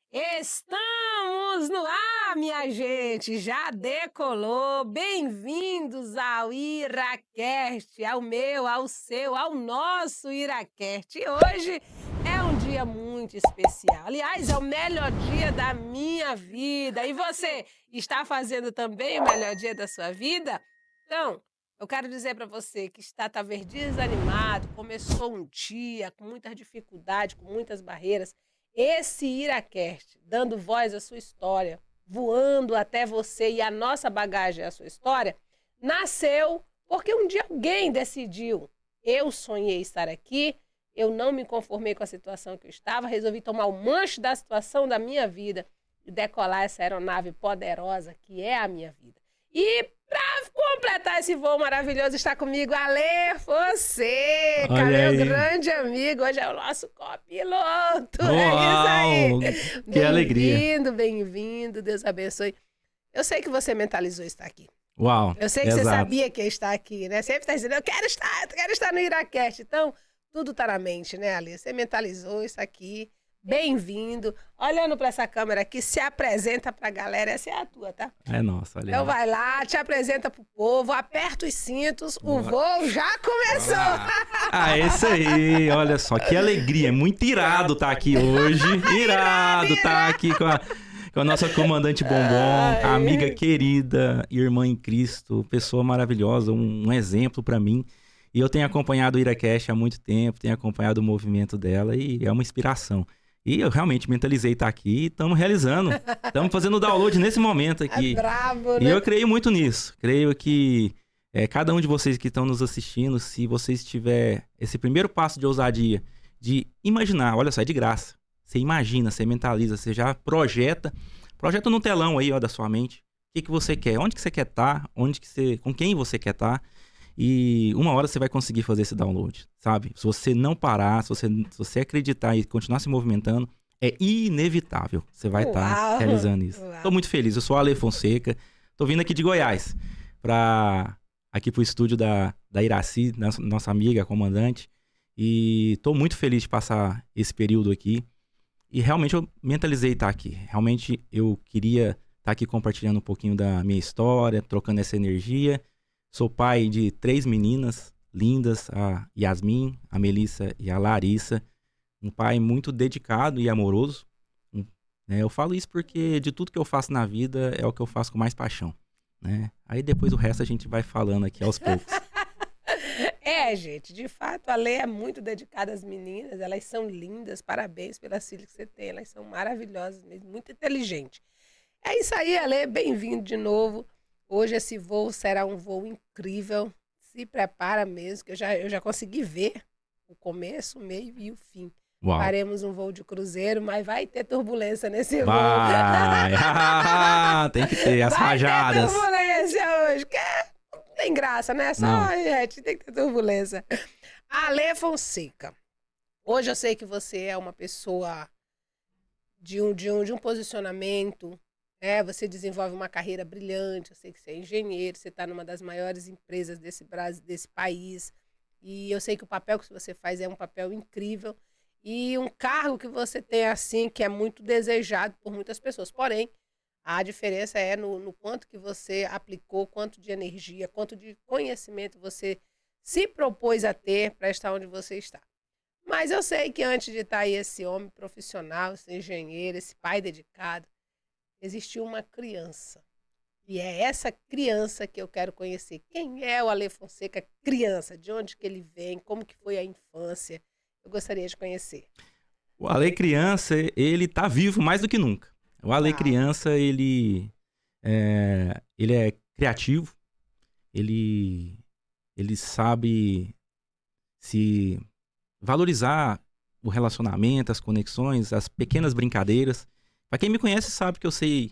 Estamos no ar, minha gente! Já decolou! Bem-vindos ao IraCast, ao meu, ao seu, ao nosso IraCast. E hoje é um dia muito especial. Aliás, é o melhor dia da minha vida. E você está fazendo também o melhor dia da sua vida? Então, eu quero dizer para você que está talvez desanimado, começou um dia com muitas dificuldades, com muitas barreiras. Esse IraCast, dando voz à sua história, voando até você e a nossa bagagem à sua história, nasceu porque um dia alguém decidiu. Eu sonhei estar aqui, eu não me conformei com a situação que eu estava, resolvi tomar o manche da situação da minha vida e decolar essa aeronave poderosa que é a minha vida. E para completar esse voo maravilhoso, está comigo Ale Fonseca, Olha meu aí. grande amigo. Hoje é o nosso copiloto. Uau! É isso aí. Que alegria. Bem-vindo, bem-vindo. Deus abençoe. Eu sei que você mentalizou estar aqui. Uau, Eu sei que você exato. sabia que ia estar aqui, né? Sempre está dizendo, eu quero estar no IraCast. Então, tudo está na mente, né, Ale? Você mentalizou isso aqui. Bem-vindo. Olhando para essa câmera aqui, se apresenta para a galera. Essa é a tua, tá? É nossa, olha Então aí. vai lá, te apresenta pro povo, aperta os cintos, o voo já começou. É isso aí, olha só, que alegria, é muito irado estar aqui hoje, irado estar aqui com a nossa comandante Bombom, amiga querida, irmã em Cristo, pessoa maravilhosa, um exemplo para mim. E eu tenho acompanhado o IraCast há muito tempo, tenho acompanhado o movimento dela e é uma inspiração. E eu realmente mentalizei estar aqui e estamos realizando, estamos fazendo o download nesse momento aqui. É brabo, E né? eu creio muito nisso. Creio que cada um de vocês que estão nos assistindo, se vocês tiver esse primeiro passo de ousadia, de imaginar, olha só, é de graça. Você imagina, você mentaliza, você já projeta no telão aí, ó, da sua mente. O que você quer, onde que você quer estar, com quem você quer estar. E uma hora você vai conseguir fazer esse download, sabe? Se você não parar, se você acreditar e continuar se movimentando, é inevitável. Você vai estar realizando isso. Tô muito feliz. Eu sou o Ale Fonseca. Tô vindo aqui de Goiás aqui pro estúdio da Iraci, nossa amiga, comandante. E tô muito feliz de passar esse período aqui. E realmente eu mentalizei estar aqui. Realmente eu queria estar aqui compartilhando um pouquinho da minha história, trocando essa energia. Sou pai de 3 meninas lindas, a Yasmin, a Melissa e a Larissa. Um pai muito dedicado e amoroso. Eu falo isso porque de tudo que eu faço na vida é o que eu faço com mais paixão, né? Aí depois o resto a gente vai falando aqui aos poucos. Gente, de fato, a Lê é muito dedicada às meninas, elas são lindas, parabéns pelas filhas que você tem, elas são maravilhosas mesmo, muito inteligentes. É isso aí, Ale, bem-vindo de novo. Hoje esse voo será um voo incrível, se prepara mesmo, que eu já consegui ver o começo, o meio e o fim. Uau. Faremos um voo de cruzeiro, mas vai ter turbulência nesse voo. Vai! Tem que ter as rajadas. Vai ter turbulência hoje, que não tem graça, né? Só, gente, tem que ter turbulência. Ale Fonseca, hoje eu sei que você é uma pessoa de um posicionamento, você desenvolve uma carreira brilhante, eu sei que você é engenheiro, você está numa das maiores empresas desse país, e eu sei que o papel que você faz é um papel incrível, e um cargo que você tem assim, que é muito desejado por muitas pessoas. Porém, a diferença é no quanto que você aplicou, quanto de energia, quanto de conhecimento você se propôs a ter para estar onde você está. Mas eu sei que antes de estar aí esse homem profissional, esse engenheiro, esse pai dedicado, existiu uma criança. E é essa criança que eu quero conhecer. Quem é o Ale Fonseca criança? De onde que ele vem? Como que foi a infância? Eu gostaria de conhecer. O Ale criança, ele tá vivo mais do que nunca. O Ale criança, ele é criativo, ele sabe se valorizar o relacionamento, as conexões, as pequenas brincadeiras. Para quem me conhece sabe que eu sei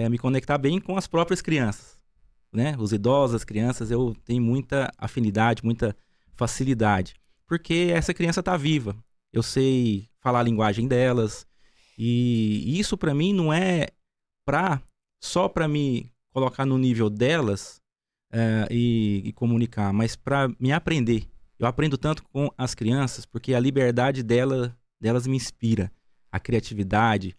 me conectar bem com as próprias crianças, né? Os idosos, as crianças, eu tenho muita afinidade, muita facilidade, porque essa criança tá viva. Eu sei falar a linguagem delas, e isso para mim não é só para me colocar no nível delas e comunicar, mas para me aprender. Eu aprendo tanto com as crianças porque a liberdade delas me inspira, a criatividade,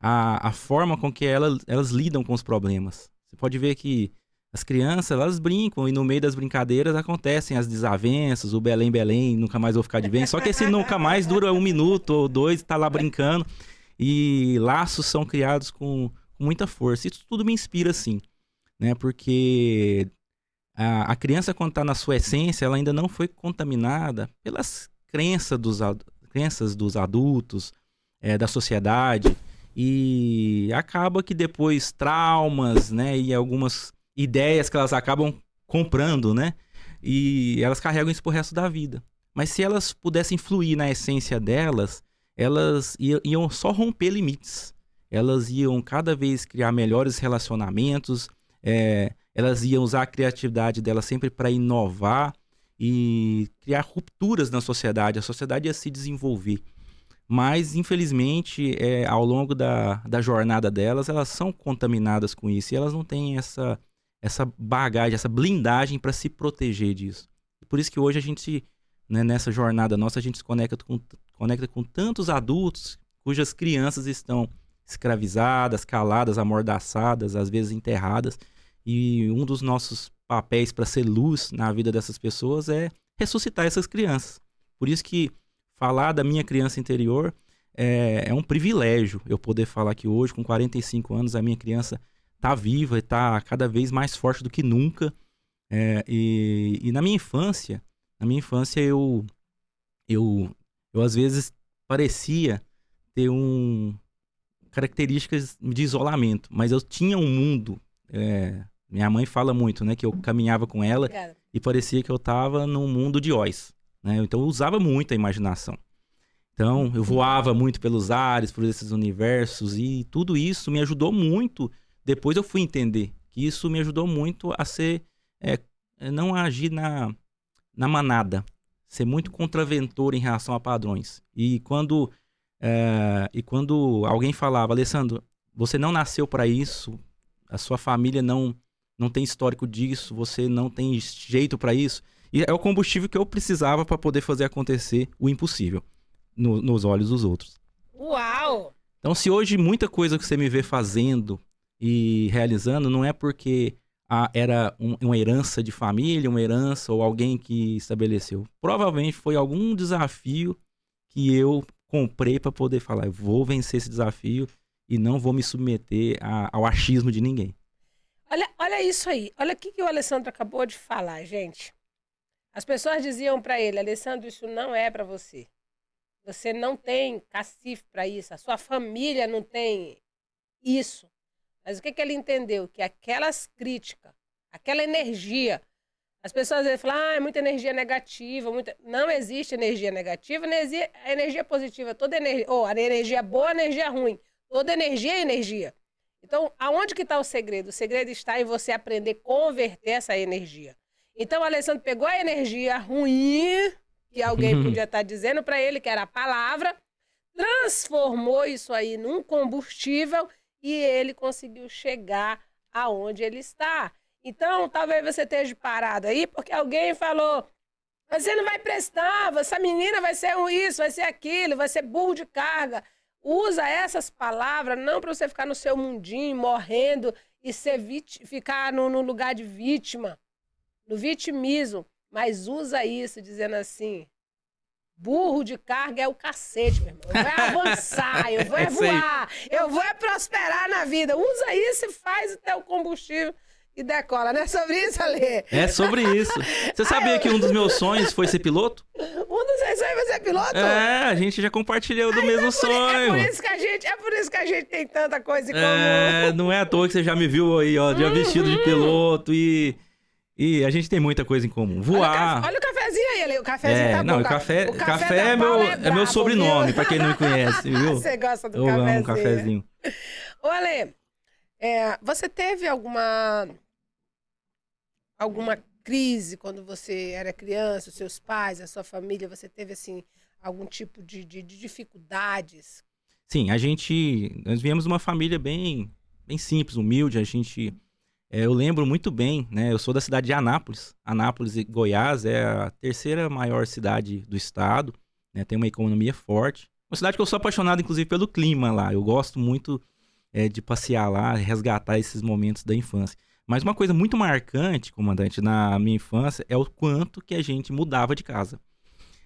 a forma com que elas lidam com os problemas. Você pode ver que as crianças, elas brincam e no meio das brincadeiras acontecem as desavenças, o Belém, Belém, nunca mais vou ficar de bem. Só que esse nunca mais dura 1 minuto ou 2, tá lá brincando e laços são criados com muita força. Isso tudo me inspira, sim, né? Porque a criança, quando está na sua essência, ela ainda não foi contaminada pelas crenças dos adultos, da sociedade, e acaba que depois traumas, né, e algumas ideias que elas acabam comprando, né, e elas carregam isso pro resto da vida. Mas se elas pudessem fluir na essência delas, elas iam só romper limites. Elas iam cada vez criar melhores relacionamentos, elas iam usar a criatividade delas sempre para inovar e criar rupturas na sociedade. A sociedade ia se desenvolver. Mas, infelizmente, ao longo da jornada delas, elas são contaminadas com isso. E elas não têm essa bagagem, essa blindagem para se proteger disso. Por isso que hoje a gente, né, nessa jornada nossa, a gente se conecta com tantos adultos cujas crianças estão escravizadas, caladas, amordaçadas, às vezes enterradas. E um dos nossos papéis para ser luz na vida dessas pessoas é ressuscitar essas crianças. Por isso que falar da minha criança interior é um privilégio. Eu poder falar que hoje, com 45 anos, a minha criança está viva e está cada vez mais forte do que nunca. E na minha infância eu às vezes parecia ter características de isolamento, mas eu tinha um mundo. Minha mãe fala muito, né, que eu caminhava com ela e parecia que eu estava num mundo de Oz, né? Então eu usava muito a imaginação. Então eu voava muito pelos ares, por esses universos, e tudo isso me ajudou muito. Depois eu fui entender que isso me ajudou muito a não agir na manada, ser muito contraventor em relação a padrões. E quando alguém falava, Alessandro, você não nasceu para isso, a sua família não tem histórico disso, você não tem jeito para isso. E é o combustível que eu precisava para poder fazer acontecer o impossível nos olhos dos outros. Uau! Então, se hoje muita coisa que você me vê fazendo e realizando, não é porque era uma herança de família, uma herança ou alguém que estabeleceu. Provavelmente foi algum desafio que eu comprei para poder falar, eu vou vencer esse desafio e não vou me submeter ao achismo de ninguém. Olha isso aí. Olha o que o Alessandro acabou de falar, gente. As pessoas diziam para ele, Alessandro, isso não é para você. Você não tem cacife para isso. A sua família não tem isso. Mas o que ele entendeu? Que aquelas críticas, aquela energia, as pessoas às vezes falam, é muita energia negativa. Não existe energia negativa, nem existe energia positiva. Toda energia, a energia boa, a energia ruim. Toda energia é energia. Então, aonde que está o segredo? O segredo está em você aprender a converter essa energia. Então, o Alessandro pegou a energia ruim, que alguém podia estar dizendo para ele, que era a palavra, transformou isso aí num combustível e ele conseguiu chegar aonde ele está. Então, talvez você esteja parado aí porque alguém falou, você não vai prestar, essa menina vai ser isso, vai ser aquilo, vai ser burro de carga. Usa essas palavras não para você ficar no seu mundinho, morrendo e ficar no lugar de vítima, no vitimismo, mas usa isso dizendo assim, burro de carga é o cacete, meu irmão. Eu vou avançar, eu vou voar, eu vou prosperar na vida. Usa isso e faz o teu combustível e decola. Não é sobre isso, Alê? É sobre isso. Você sabia que um dos meus sonhos foi ser piloto? Um dos seus sonhos foi ser piloto? A gente já compartilhou do mesmo sonho. É por isso que a gente tem tanta coisa em comum. Não é à toa que você já me viu aí, ó, já vestido de piloto e a gente tem muita coisa em comum. Voar. Olha o cafezinho aí, Alê. O cafezinho tá bom. Não, o café é meu sobrenome, pra quem não me conhece, viu? Você gosta do Eu cafezinho. amo um cafezinho. Ô, Alê, você teve alguma crise quando você era criança, os seus pais, a sua família, você teve, assim, algum tipo de dificuldades? Sim, nós viemos de uma família bem simples, humilde, eu lembro muito bem, né, eu sou da cidade de Anápolis, Goiás é a terceira maior cidade do estado, né, tem uma economia forte, Uma cidade que eu sou apaixonado, inclusive, pelo clima lá. Eu gosto muito de passear lá, resgatar esses momentos da infância. Mas uma coisa muito marcante, comandante, na minha infância, é o quanto que a gente mudava de casa.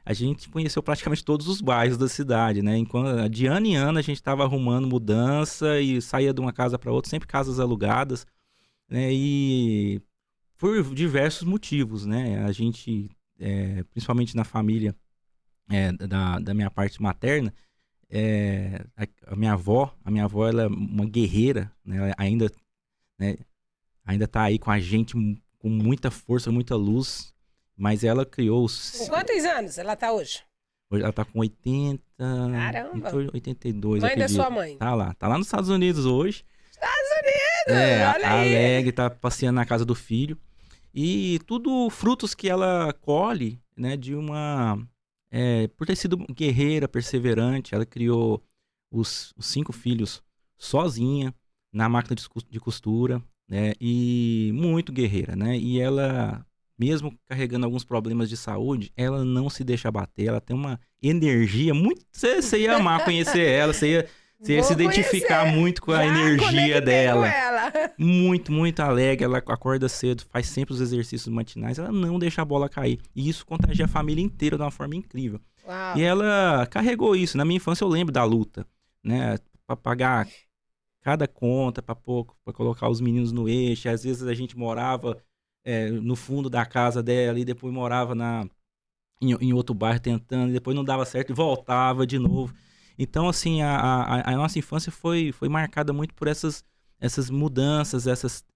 A gente conheceu praticamente todos os bairros da cidade, né? Enquanto, de ano em ano a gente estava arrumando mudança e saía de uma casa para outra, sempre casas alugadas, né? E por diversos motivos, né? A gente, principalmente na família da minha parte materna, a minha avó, ela é uma guerreira, né? Ela ainda, né, ainda tá aí com a gente com muita força, muita luz, mas ela criou os... Com quantos anos ela tá hoje? Hoje ela tá com 80... Caramba! 82, Mãe da acredito. sua mãe? Tá lá nos Estados Unidos hoje. Estados Unidos! Olha A aí! Alegre tá passeando na casa do filho. E tudo frutos que ela colhe, né, de uma... por ter sido guerreira, perseverante, ela criou os 5 filhos sozinha, na máquina de costura, né, e muito guerreira, né, e ela, mesmo carregando alguns problemas de saúde, ela não se deixa abater, ela tem uma energia muito... Você ia amar conhecer ela, você ia se identificar muito com a energia dela. Com ela. Muito, muito alegre, ela acorda cedo, faz sempre os exercícios matinais, ela não deixa a bola cair. E isso contagia a família inteira de uma forma incrível. Uau. E ela carregou isso. Na minha infância eu lembro da luta, né? Pra pagar cada conta, pra colocar os meninos no eixo. Às vezes a gente morava no fundo da casa dela e depois morava em outro bairro tentando, e depois não dava certo e voltava de novo. Então, assim, a nossa infância foi marcada muito por essas mudanças,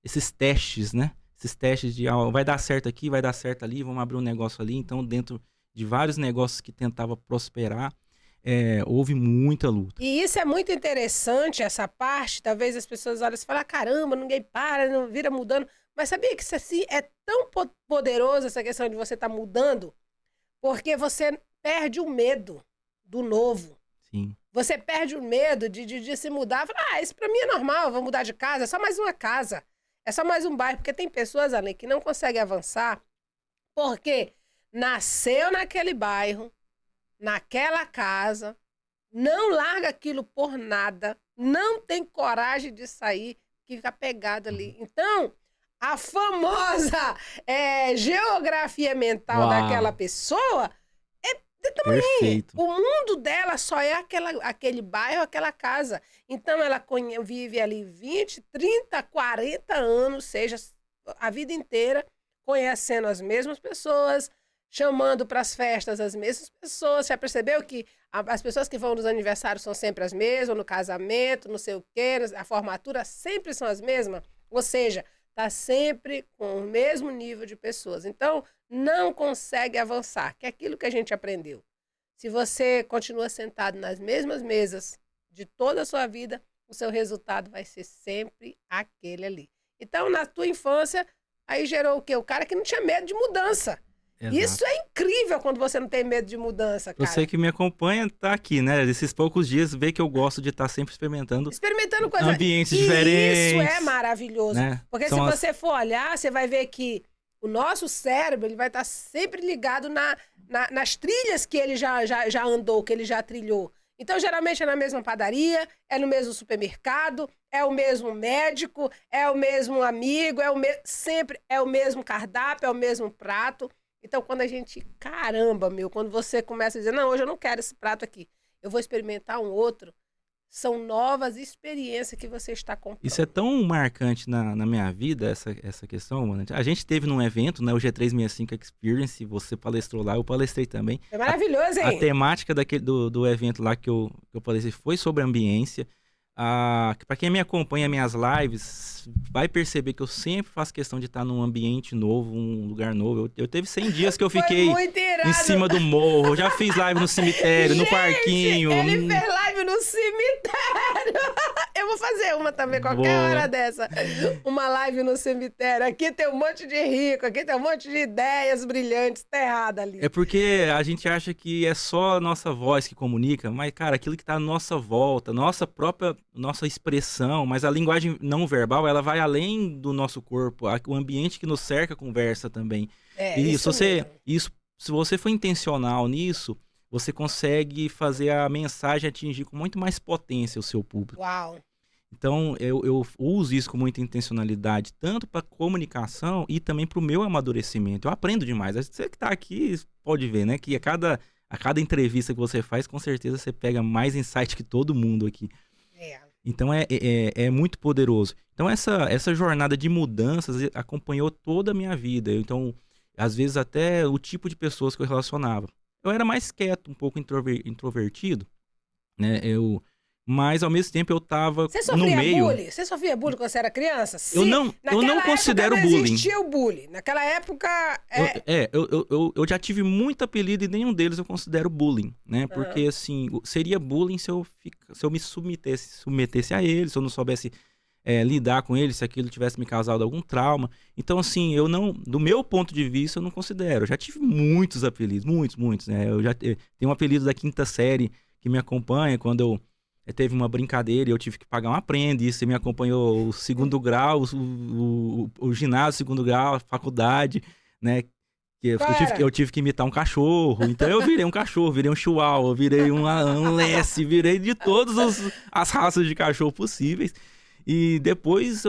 esses testes, né? Esses testes de vai dar certo aqui, vai dar certo ali, vamos abrir um negócio ali. Então, dentro de vários negócios que tentava prosperar, houve muita luta. E isso é muito interessante, essa parte. Talvez as pessoas olham e falam, caramba, ninguém para, não vira mudando. Mas sabia que isso assim é tão poderoso, essa questão de você estar mudando, porque você perde o medo do novo. Sim. Você perde o medo de se mudar. Fala, isso pra mim é normal, eu vou mudar de casa, é só mais uma casa. É só mais um bairro. Porque tem pessoas, Ale, que não conseguem avançar porque nasceu naquele bairro, naquela casa, não larga aquilo por nada, não tem coragem de sair, que fica pegado ali. Então, a famosa geografia mental daquela pessoa de tamanho. Perfeito. O mundo dela só é aquele bairro, aquela casa. Então, ela vive ali 20, 30, 40 anos, seja a vida inteira, conhecendo as mesmas pessoas, chamando para as festas as mesmas pessoas. Já percebeu que as pessoas que vão nos aniversários são sempre as mesmas, no casamento, não sei o quê, a formatura sempre são as mesmas? Ou seja, está sempre com o mesmo nível de pessoas. Então, não consegue avançar, que é aquilo que a gente aprendeu. Se você continua sentado nas mesmas mesas de toda a sua vida, o seu resultado vai ser sempre aquele ali. Então, na tua infância, aí gerou o quê? O cara que não tinha medo de mudança. Exato. Isso é incrível quando você não tem medo de mudança, cara. Você que me acompanha tá aqui, né? Esses poucos dias, vê que eu gosto de estar sempre experimentando coisas, ambientes diferentes. Isso é maravilhoso. Né? Porque se você for olhar, você vai ver que o nosso cérebro ele vai estar sempre ligado nas trilhas que ele já andou, que ele já trilhou. Então, geralmente é na mesma padaria, é no mesmo supermercado, é o mesmo médico, é o mesmo amigo, sempre é o mesmo cardápio, é o mesmo prato. Então, quando a gente, quando você começa a dizer, não, hoje eu não quero esse prato aqui, eu vou experimentar um outro, são novas experiências que você está comprando. Isso é tão marcante na minha vida, essa questão, mano. A gente teve num evento, né, o G365 Experience, você palestrou lá, eu palestrei também. É maravilhoso, hein? A temática do evento lá que eu palestrei foi sobre ambiência. Para quem me acompanha minhas lives, vai perceber que eu sempre faço questão de estar num ambiente novo, um lugar novo. Eu teve 100 dias que eu fiquei em cima do morro. Já fiz live no cemitério, no parquinho. Ele fez live no cemitério. Eu vou fazer uma também, qualquer hora dessa. Uma live no cemitério. Aqui tem um monte de rico, aqui tem um monte de ideias brilhantes. Tá errado ali. É porque a gente acha que é só a nossa voz que comunica, mas, cara, aquilo que tá à nossa volta, nossa expressão, mas a linguagem não verbal, ela vai além do nosso corpo. O ambiente que nos cerca conversa também. Se você você consegue fazer a mensagem atingir com muito mais potência o seu público. Uau! Então, eu uso isso com muita intencionalidade, tanto para comunicação e também para o meu amadurecimento. Eu aprendo demais. Você que está aqui pode ver, né? Que a cada entrevista que você faz, com certeza você pega mais insight que todo mundo aqui. É. Então, é muito poderoso. Então, essa jornada de mudanças acompanhou toda a minha vida. Então, às vezes, até o tipo de pessoas que eu relacionava. Eu era mais quieto, um pouco introvertido, né? Mas, ao mesmo tempo, eu tava Você no sofria meio. bullying? Você sofria bullying quando você era criança? Eu Sim. não Naquela considero época não bullying. existia o bullying. Naquela época... Eu já tive muito apelido e nenhum deles eu considero bullying, né? Porque, assim, seria bullying se eu me submetesse a ele, se eu não soubesse lidar com ele, se aquilo tivesse me causado algum trauma. Então, assim, do meu ponto de vista, eu não considero. Eu já tive muitos apelidos, muitos, né? Eu já tenho um apelido da quinta série que me acompanha quando teve uma brincadeira e eu tive que pagar uma prenda, e isso me acompanhou o segundo grau, o ginásio, segundo grau, a faculdade, né? Eu tive que imitar um cachorro, então eu virei um cachorro, virei um chihuahua, virei um Lassie, virei de todas as raças de cachorro possíveis. E depois,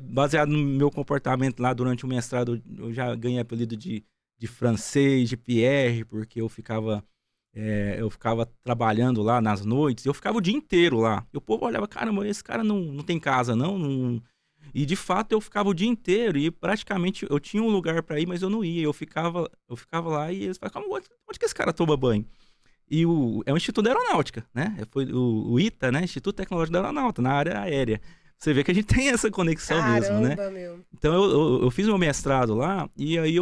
baseado no meu comportamento lá durante o mestrado, eu já ganhei apelido de francês, de Pierre, porque eu ficava trabalhando lá nas noites, eu ficava o dia inteiro lá. E o povo olhava, caramba, esse cara não tem casa, não. E de fato eu ficava o dia inteiro e praticamente eu tinha um lugar para ir, mas eu não ia. Eu ficava lá e eles falavam, onde que esse cara toma banho? E é um instituto da aeronáutica, né? Foi o ITA, né? Instituto Tecnológico da Aeronáutica, na área aérea. Você vê que a gente tem essa conexão mesmo, né? Meu. Então eu fiz meu mestrado lá e aí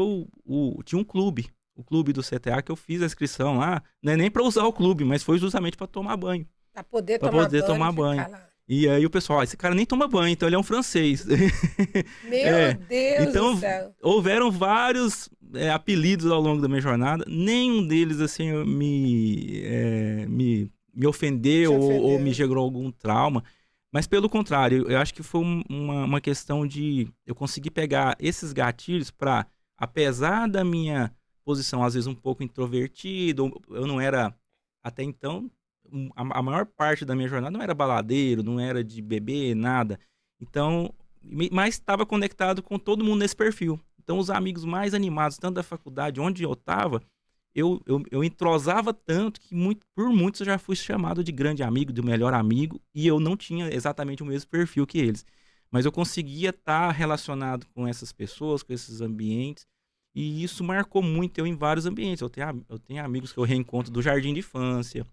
tinha um clube. O clube do CTA, que eu fiz a inscrição lá, não é nem para usar o clube, mas foi justamente para tomar banho. Para poder tomar banho. E aí o pessoal, esse cara nem toma banho, então ele é um francês. Meu Deus então, do céu. Houveram vários apelidos ao longo da minha jornada, nenhum deles assim me ofendeu ou me gerou algum trauma. Mas pelo contrário, eu acho que foi uma questão de eu conseguir pegar esses gatilhos para, apesar da minha posição às vezes um pouco introvertida, eu não era, até então, a maior parte da minha jornada não era baladeiro, não era de beber, nada. Então, mas estava conectado com todo mundo nesse perfil. Então, os amigos mais animados, tanto da faculdade, onde eu estava, eu entrosava tanto que por muitos eu já fui chamado de grande amigo, de melhor amigo, e eu não tinha exatamente o mesmo perfil que eles. Mas eu conseguia estar relacionado com essas pessoas, com esses ambientes, e isso marcou muito eu em vários ambientes. Eu tenho amigos que eu reencontro do jardim de infância,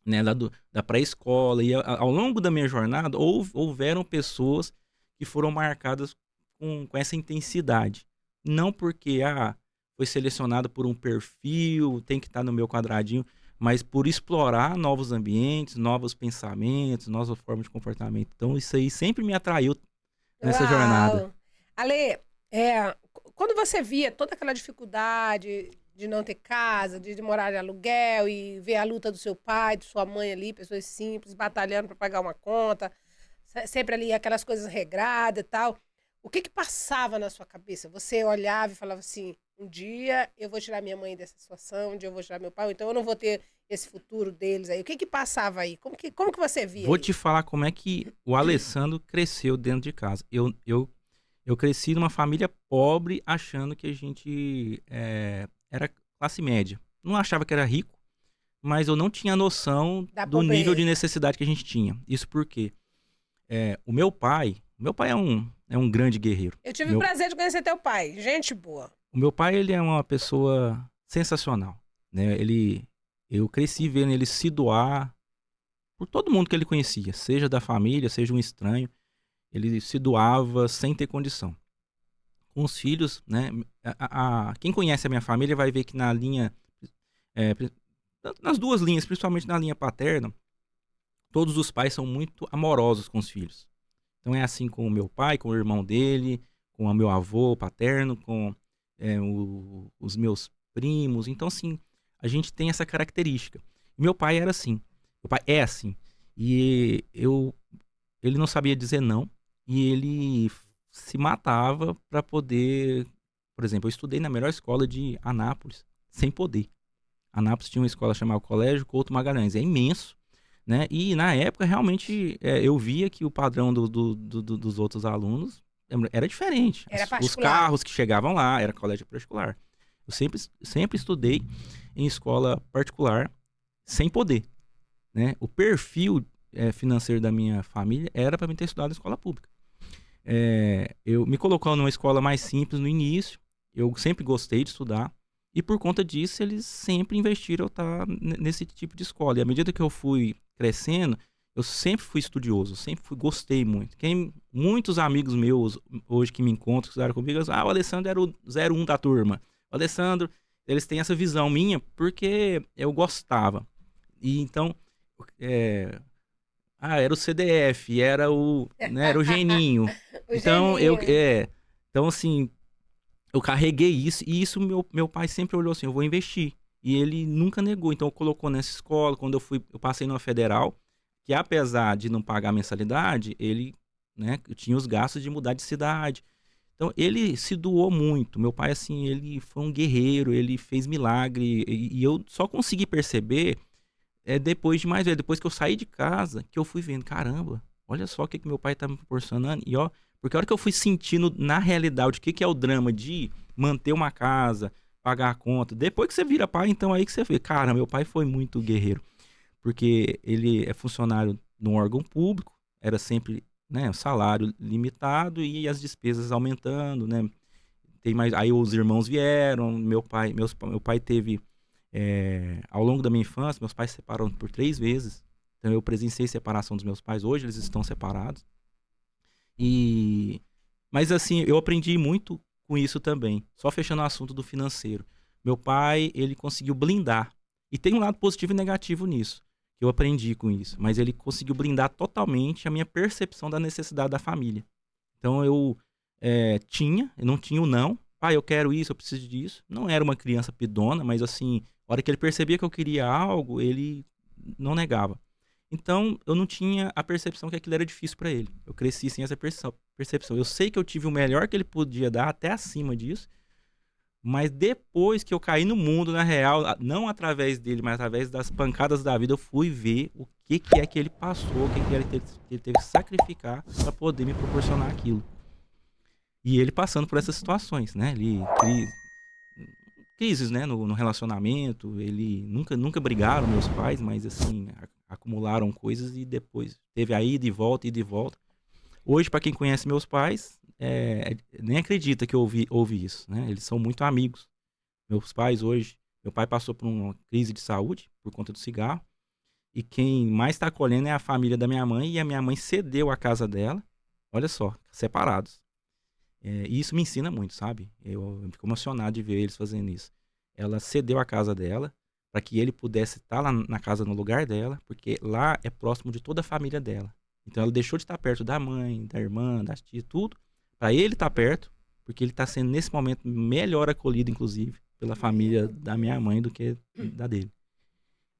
né, lá da pré-escola. E ao longo da minha jornada, houveram pessoas que foram marcadas com essa intensidade. Não porque foi selecionado por um perfil, tem que estar no meu quadradinho, mas por explorar novos ambientes, novos pensamentos, novas formas de comportamento. Então, isso aí sempre me atraiu nessa jornada. Ale, quando você via toda aquela dificuldade de não ter casa, de morar de aluguel e ver a luta do seu pai, de sua mãe ali, pessoas simples, batalhando para pagar uma conta, sempre ali aquelas coisas regradas e tal, o que passava na sua cabeça? Você olhava e falava assim, um dia eu vou tirar minha mãe dessa situação, um dia eu vou tirar meu pai, então eu não vou ter esse futuro deles aí. O que passava aí? Como que você via Vou aí? te falar como é que o Alessandro cresceu dentro de casa. Eu cresci numa família pobre, achando que a gente era classe média. Não achava que era rico, mas eu não tinha noção do nível de necessidade que a gente tinha. Isso porque o meu pai é um grande guerreiro. Eu tive o prazer de conhecer teu pai, gente boa. O meu pai, ele é uma pessoa sensacional, né? Eu cresci vendo ele se doar por todo mundo que ele conhecia, seja da família, seja um estranho. Ele se doava sem ter condição. Com os filhos, né? Quem conhece a minha família vai ver que na linha, nas duas linhas, principalmente na linha paterna, todos os pais são muito amorosos com os filhos. Então é assim com o meu pai, com o irmão dele, com o meu avô paterno, com os meus primos. Então, assim, a gente tem essa característica. Meu pai era assim. Meu pai é assim. E ele não sabia dizer não. E ele se matava para poder... Por exemplo, eu estudei na melhor escola de Anápolis, sem poder. Anápolis tinha uma escola chamada Colégio Couto Magalhães, é imenso, né? E na época, realmente, eu via que o padrão dos outros alunos era diferente. Era Os particular. carros que chegavam lá, era colégio particular. Eu sempre estudei em escola particular, sem poder, né? O perfil financeiro da minha família era para mim ter estudado em escola pública. Eu me colocando numa escola mais simples no início, eu sempre gostei de estudar, e por conta disso eles sempre investiram eu estar nesse tipo de escola. E à medida que eu fui crescendo, eu sempre fui estudioso, gostei muito. Muitos amigos meus hoje que me encontram, que estudaram comigo, o Alessandro era o 01 da turma. O Alessandro, eles têm essa visão minha porque eu gostava. E então, era o CDF, era o geninho. O Então, geninho. então assim, eu carreguei isso, e isso meu pai sempre olhou assim, eu vou investir. E ele nunca negou, então colocou nessa escola. Quando eu passei numa federal, que apesar de não pagar mensalidade, ele, né, tinha os gastos de mudar de cidade. Então ele se doou muito. Meu pai, assim, ele foi um guerreiro, ele fez milagre, e eu só consegui perceber depois de mais velho, depois que eu saí de casa, que eu fui vendo, caramba, olha só o que meu pai tá me proporcionando. E ó, porque a hora que eu fui sentindo na realidade o que é o drama de manter uma casa, pagar a conta, depois que você vira pai, então aí que você vê, cara, meu pai foi muito guerreiro, porque ele é funcionário de um órgão público, era sempre, né, o salário limitado e as despesas aumentando, né? Tem mais, aí os irmãos vieram, meu pai teve ao longo da minha infância, meus pais se separaram por 3 vezes. Então eu presenciei a separação dos meus pais. Hoje eles estão separados. Mas assim, eu aprendi muito com isso também. Só fechando o assunto do financeiro. Meu pai, ele conseguiu blindar. E tem um lado positivo e negativo nisso, que eu aprendi com isso. Mas ele conseguiu blindar totalmente a minha percepção da necessidade da família. Então eu não tinha o não. Pai, eu quero isso, eu preciso disso. Não era uma criança pidona, mas assim, a hora que ele percebia que eu queria algo, ele não negava. Então, eu não tinha a percepção que aquilo era difícil para ele. Eu cresci sem essa percepção. Eu sei que eu tive o melhor que ele podia dar, até acima disso, mas depois que eu caí no mundo, na real, não através dele, mas através das pancadas da vida, eu fui ver o que é que ele passou, o que ele teve que sacrificar para poder me proporcionar aquilo. E ele passando por essas situações, né? Crises, né? No relacionamento. Ele nunca brigaram, meus pais, mas assim, acumularam coisas e depois teve a ida e volta, ida e volta. Hoje, para quem conhece meus pais, nem acredita que eu ouvi isso, né? Eles são muito amigos. Meus pais hoje, meu pai passou por uma crise de saúde por conta do cigarro. E quem mais está acolhendo é a família da minha mãe, e a minha mãe cedeu a casa dela, olha só, separados. E isso me ensina muito, sabe? Eu fico emocionado de ver eles fazendo isso. Ela cedeu a casa dela para que ele pudesse estar lá na casa no lugar dela, porque lá é próximo de toda a família dela. Então ela deixou de estar perto da mãe, da irmã, das tias, tudo, para ele estar perto, porque ele está sendo nesse momento melhor acolhido, inclusive, pela família da minha mãe do que da dele.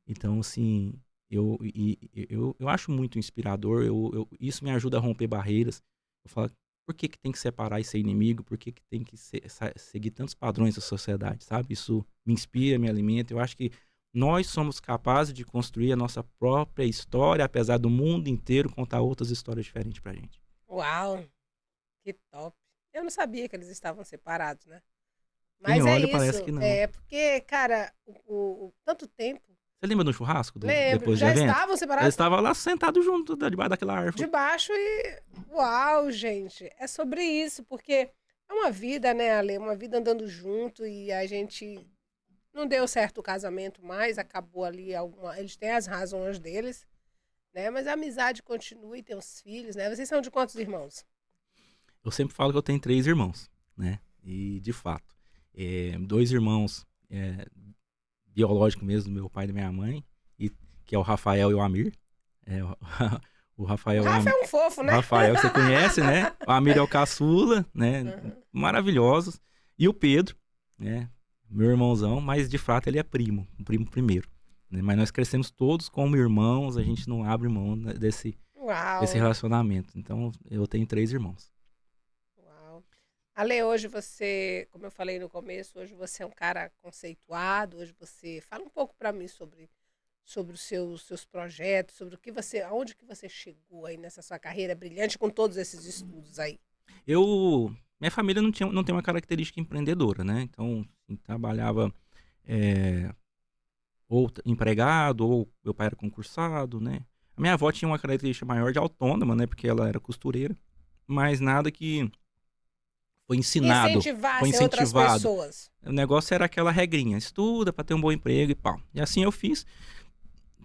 Então, assim, eu acho muito inspirador, isso me ajuda a romper barreiras. Eu falo, por que tem que separar e ser inimigo? Por que tem que seguir tantos padrões da sociedade, sabe? Isso me inspira, me alimenta. Eu acho que nós somos capazes de construir a nossa própria história, apesar do mundo inteiro contar outras histórias diferentes pra gente. Uau, que top. Eu não sabia que eles estavam separados, né? Quem Mas olha isso. parece que não. Porque, cara, tanto tempo. Você lembra do churrasco? Lembro, Depois do já evento? estavam separados? Eles estavam lá sentados juntos, debaixo daquela árvore. Debaixo e... Uau, gente. É sobre isso, porque é uma vida, né, Ale? Uma vida andando junto e a gente... Não deu certo o casamento mais, acabou ali eles têm as razões deles, né? Mas a amizade continua e tem os filhos, né? Vocês são de quantos irmãos? Eu sempre falo que eu tenho 3 irmãos, né? E, de fato, 2 irmãos biológicos mesmo, do meu pai e da minha mãe, que é o Rafael e o Amir. O Rafael, o Rafa é um fofo, né? O Rafael, que você conhece, né? O Amir é o caçula, né? Maravilhosos. E o Pedro, né? Meu irmãozão, mas de fato ele é primo, o primo primeiro. Né? Mas nós crescemos todos como irmãos, a gente não abre mão desse relacionamento. Então eu tenho 3 irmãos. Uau. Ale, hoje você, como eu falei no começo, hoje você é um cara conceituado, hoje você fala um pouco para mim sobre os seus projetos, sobre o que você, aonde que você chegou aí nessa sua carreira brilhante com todos esses estudos aí. Minha família não tem uma característica empreendedora, né? Então, assim, trabalhava empregado, ou meu pai era concursado, né? A minha avó tinha uma característica maior de autônoma, né? Porque ela era costureira, mas nada que foi ensinado, foi Incentivassem outras incentivado. pessoas. O negócio era aquela regrinha, estuda para ter um bom emprego e pau. E assim eu fiz.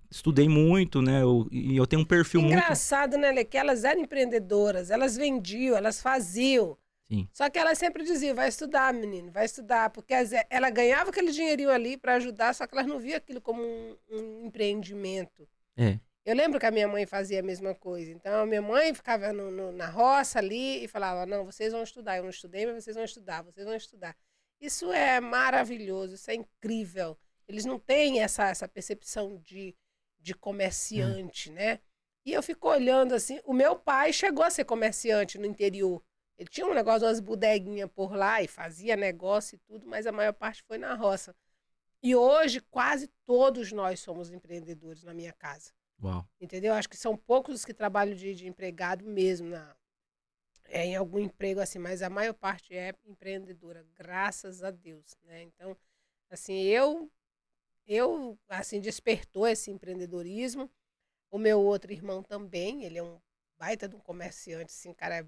Estudei muito, né? E eu tenho um perfil muito... Engraçado, né, Lê, que elas eram empreendedoras, elas vendiam, elas faziam. Sim. Só que elas sempre diziam, vai estudar, menino, vai estudar. Porque ela ganhava aquele dinheirinho ali para ajudar, só que elas não viam aquilo como um empreendimento. É. Eu lembro que a minha mãe fazia a mesma coisa. Então, a minha mãe ficava na roça ali e falava, não, vocês vão estudar. Eu não estudei, mas vocês vão estudar, vocês vão estudar. Isso é maravilhoso, isso é incrível. Eles não têm essa percepção de comerciante, né? E eu fico olhando assim, o meu pai chegou a ser comerciante no interior. Ele tinha um negócio, umas bodeguinhas por lá e fazia negócio e tudo, mas a maior parte foi na roça. E hoje, quase todos nós somos empreendedores na minha casa. Uau. Entendeu? Acho que são poucos os que trabalham de empregado mesmo, em algum emprego assim, mas a maior parte é empreendedora, graças a Deus, né? Então, assim, eu assim, despertou esse empreendedorismo. O meu outro irmão também, ele é um baita de um comerciante, assim, cara, é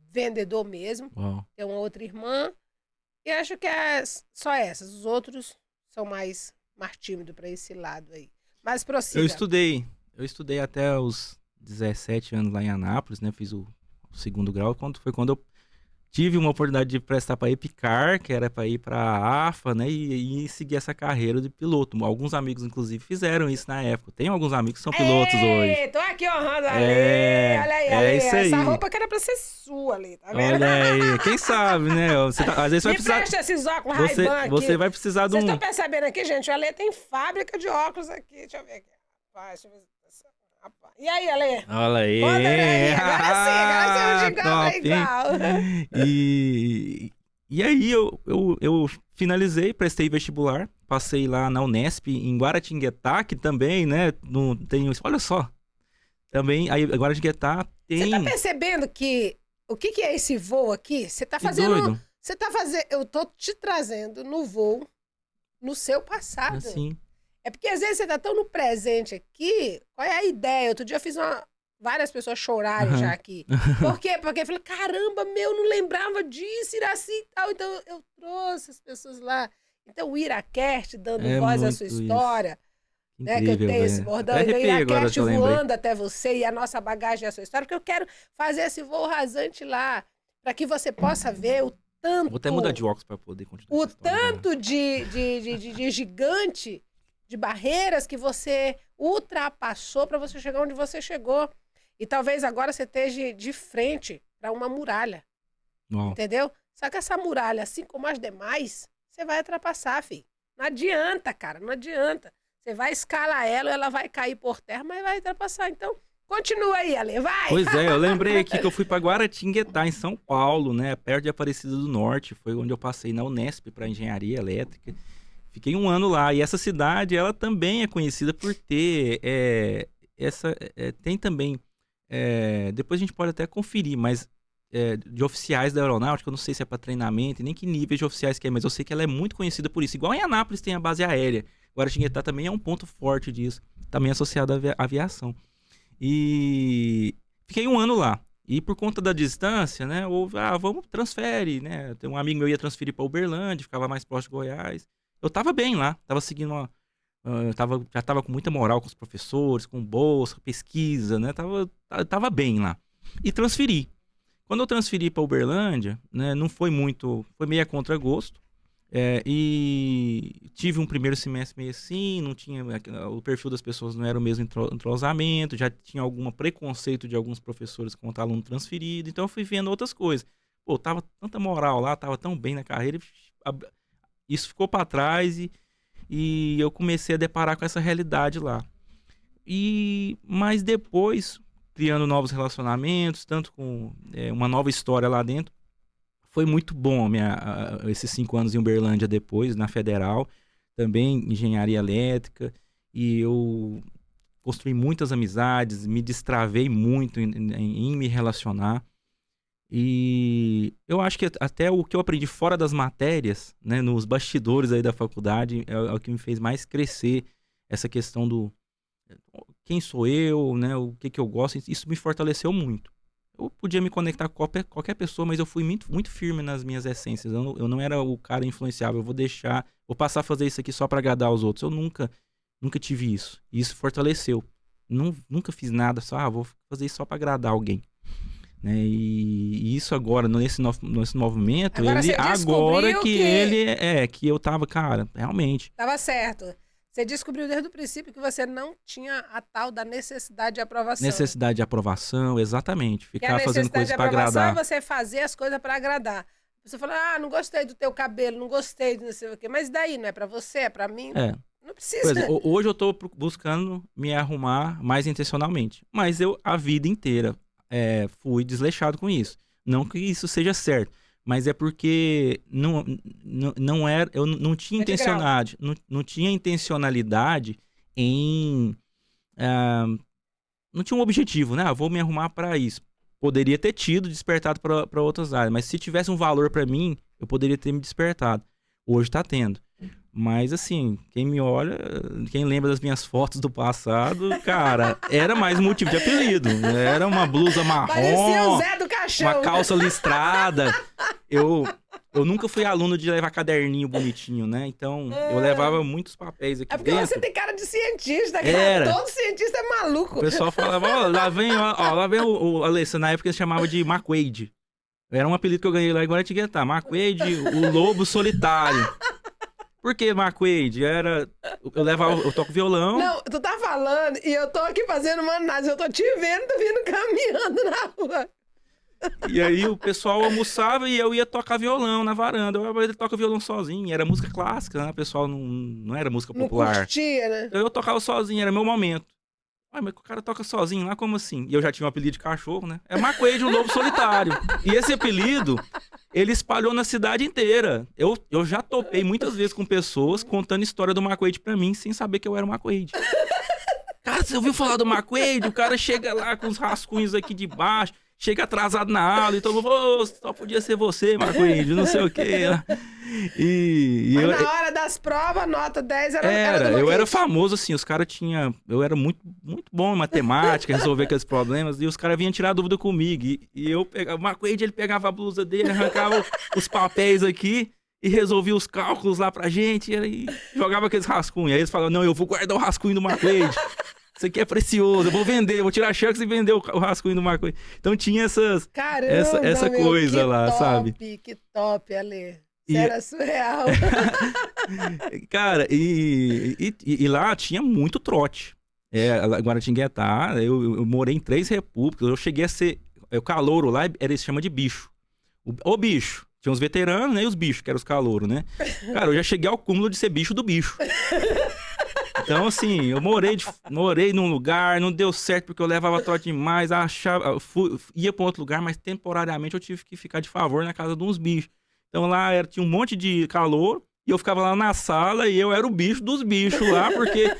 vendedor mesmo. Uau. Tem uma outra irmã, e acho que é só essas. Os outros são mais tímidos para esse lado aí. Mas prossiga. Eu estudei até os 17 anos lá em Anápolis, né? Fiz o segundo grau, foi quando eu tive uma oportunidade de prestar para a Epicar, que era para ir para a AFA, né? E seguir essa carreira de piloto. Alguns amigos, inclusive, fizeram isso na época. Tem alguns amigos que são pilotos hoje. Tô aqui honrando a Lê. Olha aí, Ale. Isso aí. Essa roupa que era pra ser sua, Ale. Tá vendo? Olha aí. Quem sabe, né? Às vezes vai precisar... presta esses óculos Ray-Ban aqui. Você vai precisar de um... Vocês estão percebendo aqui, gente? O Ale tem fábrica de óculos aqui. Deixa eu ver aqui. Rapaz, deixa eu ver. Rapaz. E aí, Ale? Olha aí. Agora sim, agora você é igual. E aí eu finalizei, prestei vestibular, passei lá na Unesp, em Guaratinguetá, que também, né, não tem... Olha só, também, aí Guaratinguetá tem... Você tá percebendo que... O que é esse voo aqui? Você tá fazendo... Doido. Você tá fazendo... Eu tô te trazendo no voo, no seu passado. Assim. É porque às vezes você tá tão no presente aqui, qual é a ideia? Outro dia eu fiz várias pessoas chorarem já aqui. Por quê? Porque eu falei, caramba, eu não lembrava disso, Iraci e tal. Então eu trouxe as pessoas lá. Então o IraCast dando voz à sua história, né? Que eu tenho esse bordão, o IraCast voando até você e a nossa bagagem é a sua história, porque eu quero fazer esse voo rasante lá, para que você possa ver o tanto... Vou até mudar de óculos para poder continuar. O tanto de gigante, de barreiras que você ultrapassou para você chegar onde você chegou. E talvez agora você esteja de frente para uma muralha. Uau. Entendeu? Só que essa muralha, assim como as demais, você vai ultrapassar, filho. Não adianta, cara, não adianta. Você vai escalar ela vai cair por terra, mas vai ultrapassar. Então, continua aí, Ale, vai! Pois é, eu lembrei aqui que eu fui para Guaratinguetá, em São Paulo, né? Perto de Aparecida do Norte. Foi onde eu passei na Unesp para engenharia elétrica. Fiquei 1 ano lá. E essa cidade, ela também é conhecida por ter... tem também... depois a gente pode até conferir, mas de oficiais da aeronáutica, eu não sei se é para treinamento e nem que níveis de oficiais que é, mas eu sei que ela é muito conhecida por isso. Igual em Anápolis tem a base aérea. Guaratinguetá também é um ponto forte disso, também associado à aviação. E fiquei 1 ano lá. E por conta da distância, né, vamos, transfere, né? Tem um amigo meu ia transferir para Uberlândia, ficava mais próximo de Goiás. Eu tava bem lá, tava seguindo já tava com muita moral com os professores, com bolsa, pesquisa, né? Tava bem lá. E transferi. Quando eu transferi para Uberlândia, né, não foi muito, foi meio a contragosto. E tive um primeiro semestre meio assim, não tinha, o perfil das pessoas não era o mesmo entrosamento, já tinha algum preconceito de alguns professores com o aluno transferido, então eu fui vendo outras coisas. Pô, tava tanta moral lá, tava tão bem na carreira, isso ficou para trás e eu comecei a deparar com essa realidade lá. Mas depois, criando novos relacionamentos, tanto com uma nova história lá dentro, Foi muito bom esses 5 anos em Uberlândia depois, na Federal. Também engenharia elétrica. E eu construí muitas amizades, me destravei muito em me relacionar. E eu acho que até o que eu aprendi fora das matérias, né, nos bastidores aí da faculdade, é o que me fez mais crescer essa questão do quem sou eu, né, o que eu gosto. Isso me fortaleceu muito. Eu podia me conectar com qualquer pessoa, mas eu fui muito, muito firme nas minhas essências. Eu não era o cara influenciável, vou passar a fazer isso aqui só para agradar os outros. Eu nunca tive isso. E isso fortaleceu. Nunca fiz nada vou fazer isso só para agradar alguém. Né? E isso agora, nesse movimento, que eu tava, cara, realmente. Tava certo. Você descobriu desde o princípio que você não tinha a tal da necessidade de aprovação. Necessidade de aprovação, exatamente. Ficar fazendo coisas para agradar. É você fazer as coisas para agradar. Você fala, não gostei do teu cabelo, não gostei de não sei o quê. Mas daí, não é para você, é para mim? Não precisa. Exemplo, hoje eu tô buscando me arrumar mais intencionalmente. Mas eu, a vida inteira, fui desleixado com isso. Não que isso seja certo, mas é porque não era, eu não tinha intencionalidade, não tinha intencionalidade em, não tinha um objetivo, né? Vou me arrumar para isso. Poderia ter tido despertado para outras áreas, mas se tivesse um valor para mim, eu poderia ter me despertado. Hoje tá tendo. Mas assim, quem me olha, quem lembra das minhas fotos do passado, cara, era mais um motivo de apelido. Era uma blusa marrom, parecia o Zé do Caixão, uma calça listrada. Eu nunca fui aluno de levar caderninho bonitinho, né? Então, eu levava muitos papéis aqui dentro. É porque você tem cara de cientista, cara. Todo cientista é maluco. O pessoal falava, lá vem o Alessa, na época eles chamavam de McQuaid. Era um apelido que eu ganhei lá em Guaratinguetá. McQuaid, o lobo solitário. Por que McQuaid? Eu toco violão. Não, tu tá falando e eu tô aqui fazendo uma análise. Eu tô te vendo, tu vindo caminhando na rua. E aí o pessoal almoçava e eu ia tocar violão na varanda. Ele toca violão sozinho. Era música clássica, né? O pessoal não era música popular. Não curtia, né? Eu tocava sozinho, era meu momento. Mas o cara toca sozinho lá, como assim? E eu já tinha um apelido de cachorro, né? É McQuaid, o lobo solitário. E esse apelido, ele espalhou na cidade inteira. Eu já topei muitas vezes com pessoas contando história do McQuaid pra mim, sem saber que eu era o McQuaid. Cara, você ouviu falar do McQuaid? O cara chega lá com os rascunhos aqui de baixo, chega atrasado na aula e todo mundo, só podia ser você, McQuaid, não sei o quê. Mas na hora das provas, nota 10 era eu era famoso, assim, os caras tinham... Eu era muito, muito bom em matemática, resolver aqueles problemas, e os caras vinham tirar dúvida comigo. E eu pegava... O McQuaid, ele pegava a blusa dele, arrancava os papéis aqui e resolvia os cálculos lá pra gente, e jogava aqueles rascunhos. Aí eles falavam, não, eu vou guardar o rascunho do McQuaid. Isso aqui é precioso, eu vou vender, vou tirar cheques e vender o rascunho do McQuaid. Então tinha essa coisa lá, sabe? Que top, Ale. Era surreal. Cara, e lá tinha muito trote. Guaratinguetá, eu morei em 3 repúblicas, eu cheguei a ser... O calouro lá, eles chamam de bicho. O bicho. Tinha os veteranos, né, e os bichos, que eram os calouros, né? Cara, eu já cheguei ao cúmulo de ser bicho do bicho. Então, assim, eu morei num lugar, não deu certo porque eu levava trote demais, ia pra um outro lugar, mas temporariamente eu tive que ficar de favor na casa de uns bichos. Então lá tinha um monte de calor e eu ficava lá na sala e eu era o bicho dos bichos lá, porque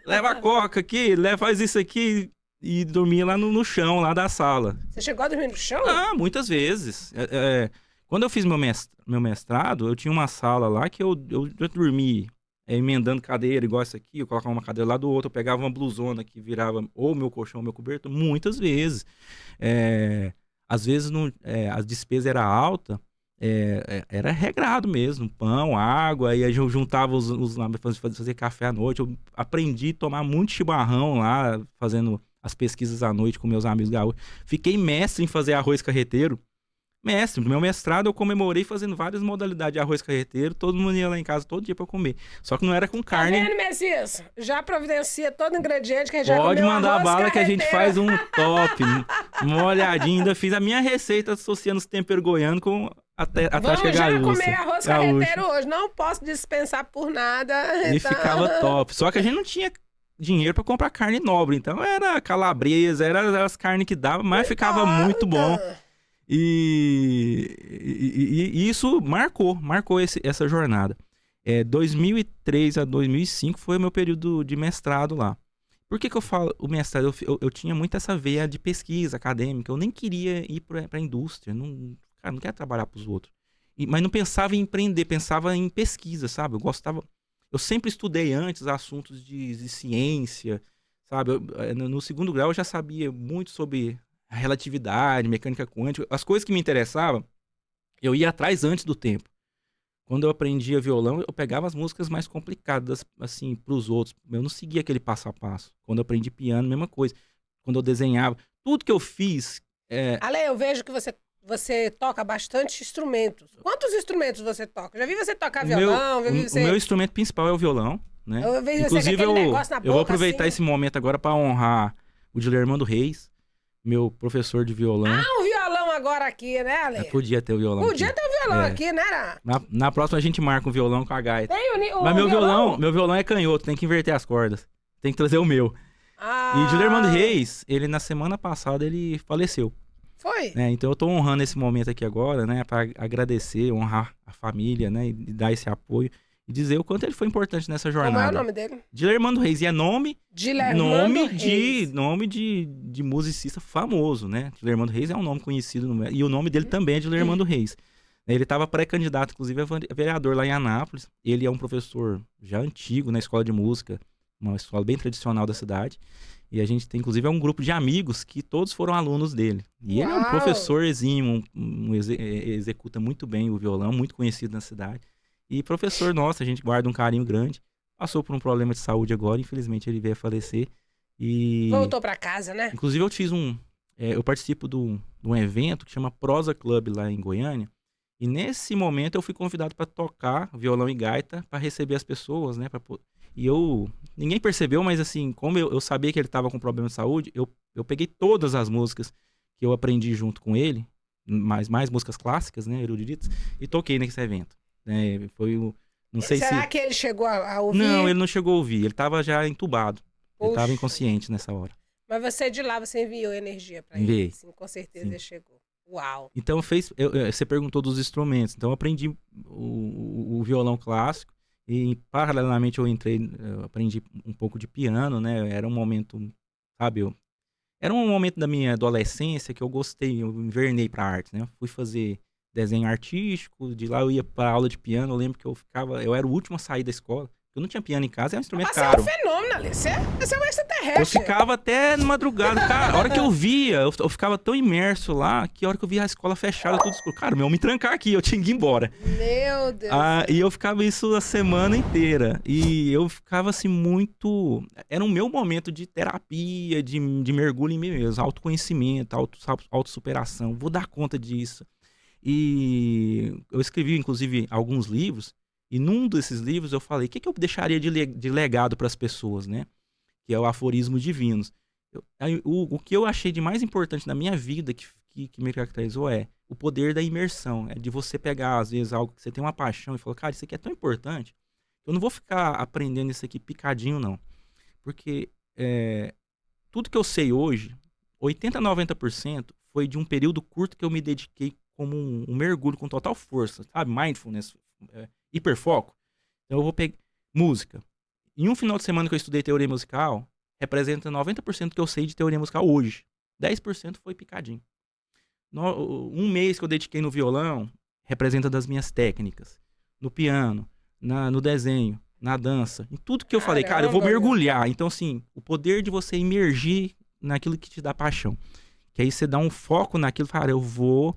leva a coca aqui, faz isso aqui e dormia lá no chão lá da sala. Você chegou a dormir no chão? Muitas vezes. Quando eu fiz meu mestrado, eu tinha uma sala lá que eu dormi emendando cadeira, igual essa aqui, eu colocava uma cadeira lá do outro, eu pegava uma blusona que virava ou meu colchão ou meu cobertor, muitas vezes. Às vezes a despesa era alta, era regrado mesmo, pão, água, aí eu juntava os lá para fazer café à noite. Eu aprendi a tomar muito chimarrão lá, fazendo as pesquisas à noite com meus amigos gaúchos. Fiquei mestre em fazer arroz carreteiro. Mestre, no meu mestrado eu comemorei fazendo várias modalidades de arroz carreteiro, todo mundo ia lá em casa todo dia pra comer. Só que não era com carne. Tá vendo, Messias? Já providencia todo ingrediente que a gente já pode comeu. Mandar a bala que a gente faz um top, uma olhadinha. Ainda fiz a minha receita associando os temperos goianos com a tática gaúcha. Vamos já comer arroz carreteiro hoje, não posso dispensar por nada. E ficava top. Só que a gente não tinha dinheiro pra comprar carne nobre, então era calabresa, era as carnes que dava, mas ficava muito bom. E isso marcou essa jornada. 2003 a 2005 foi o meu período de mestrado lá. Por que eu falo o mestrado? Eu tinha muito essa veia de pesquisa acadêmica. Eu nem queria ir para a indústria. Não, cara, não quero trabalhar para os outros. Mas não pensava em empreender, pensava em pesquisa, sabe? Eu sempre estudei antes assuntos de ciência, sabe? No segundo grau eu já sabia muito sobre a relatividade, mecânica quântica, as coisas que me interessavam, eu ia atrás antes do tempo. Quando eu aprendia violão, eu pegava as músicas mais complicadas, assim, pros outros. Eu não seguia aquele passo a passo. Quando eu aprendi piano, mesma coisa. Quando eu desenhava, tudo que eu fiz... Ale, eu vejo que você toca bastante instrumentos. Quantos instrumentos você toca? Já vi você tocar violão, o meu instrumento principal é o violão, né? Eu vejo Inclusive, você com aquele negócio na boca, eu vou aproveitar assim. esse momento agora para honrar o Dilermando Reis, meu professor de violão. Um violão agora aqui, né, Ale? Podia ter o violão Podia aqui. ter o violão aqui, né? Na próxima a gente marca um violão com a gaita. Mas meu meu violão é canhoto, tem que inverter as cordas. Tem que trazer o meu. E Dilermando Reis, ele na semana passada, ele faleceu. Foi? Então eu tô honrando esse momento aqui agora, né? Pra agradecer, honrar a família, né? E dar esse apoio. E dizer o quanto ele foi importante nessa jornada. Como é o nome dele? Dilermando Reis. E é nome Reis. de musicista famoso, né? Dilermando Reis é um nome conhecido. E o nome dele também é Dilermando Reis. Ele estava pré-candidato, inclusive, a vereador lá em Anápolis. Ele é um professor já antigo na escola de música, uma escola bem tradicional da cidade. E a gente tem, inclusive, um grupo de amigos que todos foram alunos dele. E ele é um professor exímio, executa muito bem o violão, muito conhecido na cidade. E professor nosso, a gente guarda um carinho grande. Passou por um problema de saúde agora, infelizmente ele veio a falecer. E voltou para casa, né? Inclusive eu participo de um evento que chama Prosa Club lá em Goiânia. E nesse momento eu fui convidado para tocar violão e gaita para receber as pessoas, né? Ninguém percebeu, mas assim, como eu sabia que ele estava com problema de saúde, eu peguei todas as músicas que eu aprendi junto com ele, mais músicas clássicas, né, eruditas, e toquei nesse evento. Não sei Será que ele chegou a ouvir? Não, ele não chegou a ouvir, ele estava já entubado. Poxa. Ele estava inconsciente nessa hora. Mas você de lá, você enviou energia para ele? Sim, com certeza ele chegou. Uau! Então você perguntou dos instrumentos, então eu aprendi o violão clássico. E, paralelamente, eu aprendi um pouco de piano, né? Era um momento, sabe? Era um momento da minha adolescência que eu gostei, eu invernei pra arte, né? Eu fui fazer desenho artístico, de lá eu ia pra aula de piano, eu lembro que eu era o último a sair da escola. Eu não tinha piano em casa, é um instrumento caro. Você é um fenômeno, ali. Você é um extraterrestre. Eu ficava até de madrugada. Cara, a hora que eu via, eu ficava tão imerso lá, que a hora que eu via a escola fechada, tudo escuro. Cara, eu me trancar aqui, eu tinha que ir embora. Meu Deus. E eu ficava isso a semana inteira. E eu ficava assim muito... Era o meu momento de terapia, de mergulho em mim mesmo. Autoconhecimento, autossuperação. Vou dar conta disso. E eu escrevi, inclusive, alguns livros. E num desses livros eu falei, o que eu deixaria de legado para as pessoas, né? Que é o Aforismos Divinos. O que eu achei de mais importante na minha vida, que me caracterizou, é o poder da imersão. É de você pegar, às vezes, algo que você tem uma paixão e falar, cara, isso aqui é tão importante, eu não vou ficar aprendendo isso aqui picadinho, não. Porque tudo que eu sei hoje, 80%, 90% foi de um período curto que eu me dediquei como um mergulho com total força, sabe? Mindfulness, hiperfoco. Então eu vou pegar música. Em um final de semana que eu estudei teoria musical, representa 90% do que eu sei de teoria musical hoje. 10% foi picadinho. Um mês que eu dediquei no violão, representa das minhas técnicas. No piano, no desenho, na dança. Em tudo que eu falei, cara, eu vou mergulhar. Então, assim, o poder de você imergir naquilo que te dá paixão. Que aí você dá um foco naquilo, cara, eu vou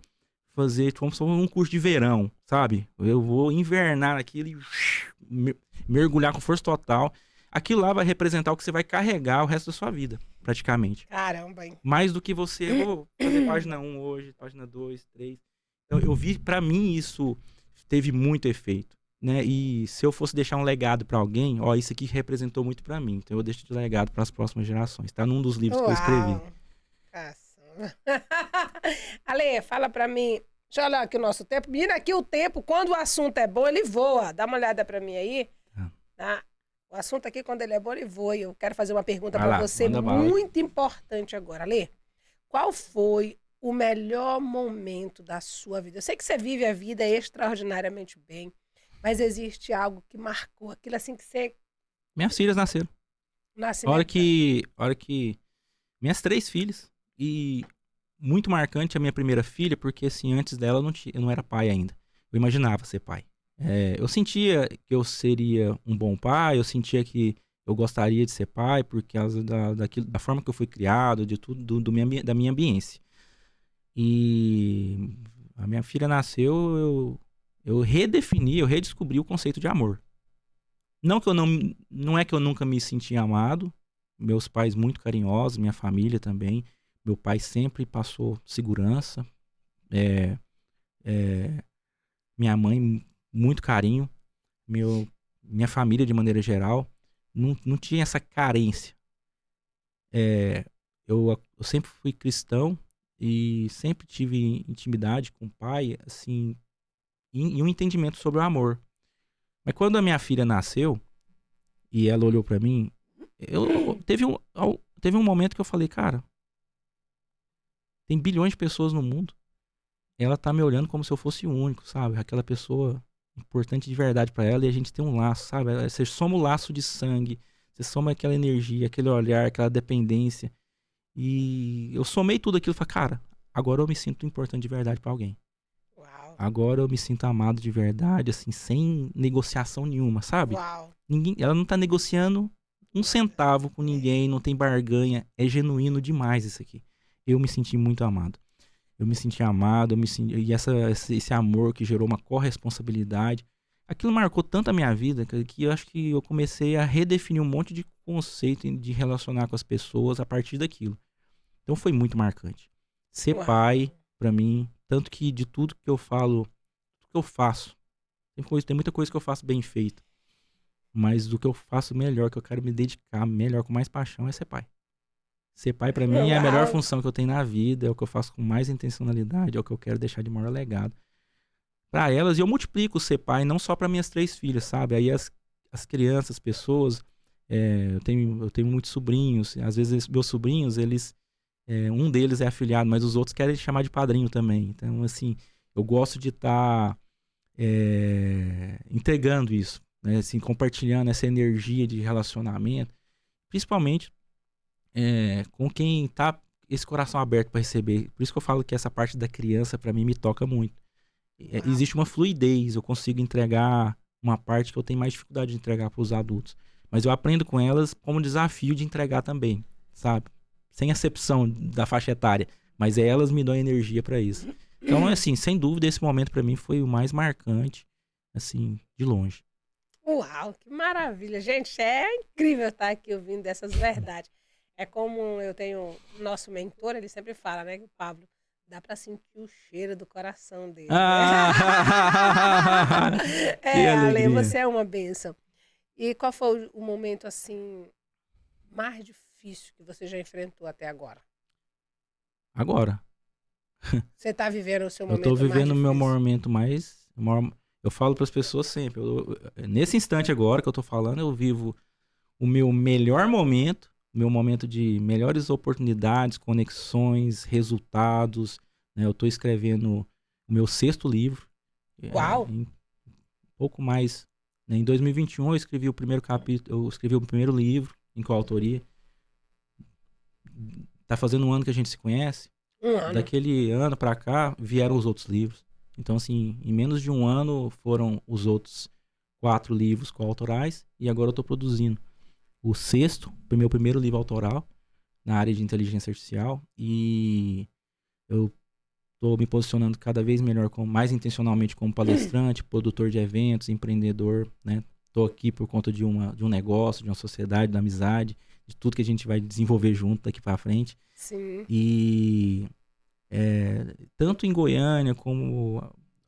fazer como se fosse um curso de verão, sabe? Eu vou invernar aquilo e mergulhar com força total. Aquilo lá vai representar o que você vai carregar o resto da sua vida, praticamente. Caramba, hein? Mais do que você, eu vou fazer página 1 hoje, página 2, 3. Então, eu vi, pra mim, isso teve muito efeito, né? E se eu fosse deixar um legado pra alguém, isso aqui representou muito pra mim. Então, eu deixo de legado para as próximas gerações. Tá num dos livros que eu escrevi. Ale, fala pra mim. Deixa eu olhar aqui o nosso tempo. Menina, aqui o tempo, quando o assunto é bom, ele voa. Dá uma olhada pra mim aí. Tá? O assunto aqui, quando ele é bom, ele voa. Eu quero fazer uma pergunta pra você muito importante agora. Ale, qual foi o melhor momento da sua vida? Eu sei que você vive a vida extraordinariamente bem, mas existe algo que marcou, aquilo assim que você... Minhas filhas nasceram. Nascimento. A hora que minhas 3 filhas. E muito marcante a minha primeira filha, porque assim, antes dela eu não era pai ainda. Eu imaginava ser pai. Eu sentia que eu seria um bom pai, eu sentia que eu gostaria de ser pai, por causa da forma que eu fui criado, de tudo, da minha ambiência. E a minha filha nasceu, eu redefini, eu redescobri o conceito de amor. Não é que eu nunca me senti amado, meus pais muito carinhosos, minha família também. Meu pai sempre passou segurança, é, é, minha mãe muito carinho, minha família de maneira geral não tinha essa carência. Eu sempre fui cristão e sempre tive intimidade com o pai, assim, e um entendimento sobre o amor. Mas quando a minha filha nasceu e ela olhou pra mim, teve um momento que eu falei, cara, tem bilhões de pessoas no mundo. Ela tá me olhando como se eu fosse o único, sabe? Aquela pessoa importante de verdade pra ela, e a gente tem um laço, sabe? Você soma o laço de sangue, você soma aquela energia, aquele olhar, aquela dependência. E eu somei tudo aquilo e falei, cara, agora eu me sinto importante de verdade pra alguém. Uau. Agora eu me sinto amado de verdade, assim, sem negociação nenhuma, sabe? Uau. Ela não tá negociando um centavo com ninguém, não tem barganha. É genuíno demais isso aqui. Eu me senti muito amado. Eu me senti amado, e esse amor que gerou uma corresponsabilidade. Aquilo marcou tanto a minha vida que eu acho que eu comecei a redefinir um monte de conceito de relacionar com as pessoas a partir daquilo. Então foi muito marcante. Ser Uau. pai, pra mim, tanto que de tudo que eu falo, tudo que eu faço, tem muita coisa que eu faço bem feita. Mas do que eu faço melhor, que eu quero me dedicar melhor, com mais paixão, é ser pai. Ser pai pra mim é a melhor função que eu tenho na vida, é o que eu faço com mais intencionalidade, é o que eu quero deixar de maior legado pra elas. E eu multiplico ser pai, não só pra minhas 3 filhas, sabe? Aí as crianças, as pessoas, eu tenho muitos sobrinhos, às vezes meus sobrinhos, um deles é afilhado, mas os outros querem chamar de padrinho também. Então, assim, eu gosto de estar entregando isso, né? Assim, compartilhando essa energia de relacionamento, principalmente com quem tá esse coração aberto para receber. Por isso que eu falo que essa parte da criança para mim me toca muito. Existe uma fluidez, eu consigo entregar uma parte que eu tenho mais dificuldade de entregar para os adultos, mas eu aprendo com elas como desafio de entregar também, sabe? Sem acepção da faixa etária, mas elas me dão energia para isso. Então, assim, sem dúvida, esse momento para mim foi o mais marcante, assim, de longe. Uau, que maravilha. Gente, é incrível estar aqui ouvindo dessas verdades. É como eu tenho nosso mentor, ele sempre fala, né, que o Pablo, dá pra sentir o cheiro do coração dele, né? Que Ale, alegria. você é uma bênção. E qual foi o momento, assim, mais difícil que você já enfrentou até agora? Agora. Você tá vivendo o seu Eu momento tô mais vivendo o meu difícil? momento mais... Eu falo pras pessoas sempre, nesse instante agora que eu tô falando, eu vivo o meu melhor momento, meu momento de melhores oportunidades, conexões, resultados, né? Eu tô escrevendo o meu 6º livro. Uau! Em pouco mais, né? Em 2021 eu escrevi o primeiro capítulo, eu escrevi o primeiro livro em coautoria. Tá fazendo um ano que a gente se conhece. Um ano. Daquele ano pra cá vieram os outros livros. Então, assim, em menos de um ano foram os outros 4 livros coautorais, e agora eu tô produzindo o 6º, meu primeiro livro autoral na área de inteligência artificial, e eu tô me posicionando cada vez melhor, mais intencionalmente como palestrante, produtor de eventos, empreendedor, né? Tô aqui por conta de um negócio, de uma sociedade, da amizade, de tudo que a gente vai desenvolver junto daqui pra frente. Sim. E tanto em Goiânia como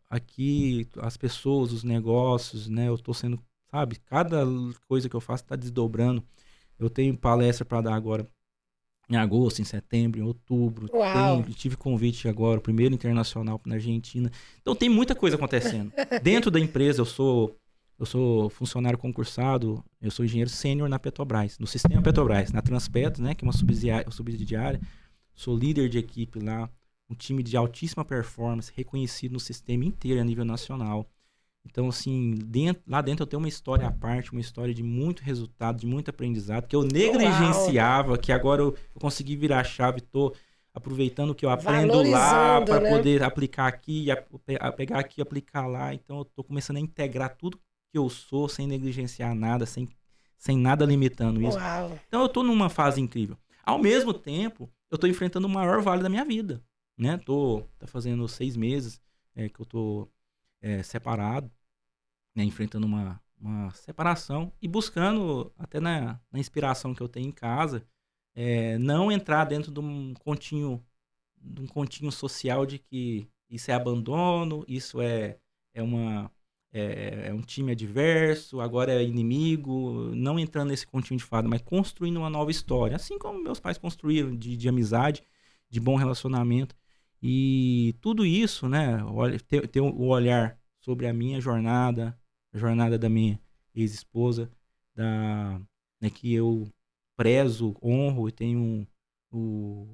aqui, as pessoas, os negócios, né? Eu tô sendo, sabe, cada coisa que eu faço tá desdobrando. Eu tenho palestra para dar agora em agosto, em setembro, em outubro. Uau! Tive convite agora, o primeiro internacional na Argentina. Então tem muita coisa acontecendo. Dentro da empresa, eu sou funcionário concursado, eu sou engenheiro sênior na Petrobras, no sistema Petrobras, na Transpetro, né, que é uma subsidiária. Sou líder de equipe lá, um time de altíssima performance, reconhecido no sistema inteiro a nível nacional. Então, assim, lá dentro eu tenho uma história à parte, uma história de muito resultado, de muito aprendizado, que eu negligenciava, que agora eu consegui virar a chave, tô aproveitando o que eu aprendo lá para poder aplicar aqui, pegar aqui e aplicar lá. Então, eu tô começando a integrar tudo que eu sou, sem negligenciar nada, sem nada limitando isso. Uau. Então, eu tô numa fase incrível. Ao mesmo tempo, eu tô enfrentando o maior vale da minha vida, né? Tá fazendo 6 meses que eu tô separado, né? Enfrentando uma separação e buscando, até na inspiração que eu tenho em casa, não entrar dentro de um continho social de que isso é abandono, isso é um time adverso, agora é inimigo, não entrando nesse continho de fada, mas construindo uma nova história, assim como meus pais construíram, de amizade, de bom relacionamento. E tudo isso, né, ter o olhar sobre a minha jornada, a jornada da minha ex-esposa, né, que eu prezo, honro e tenho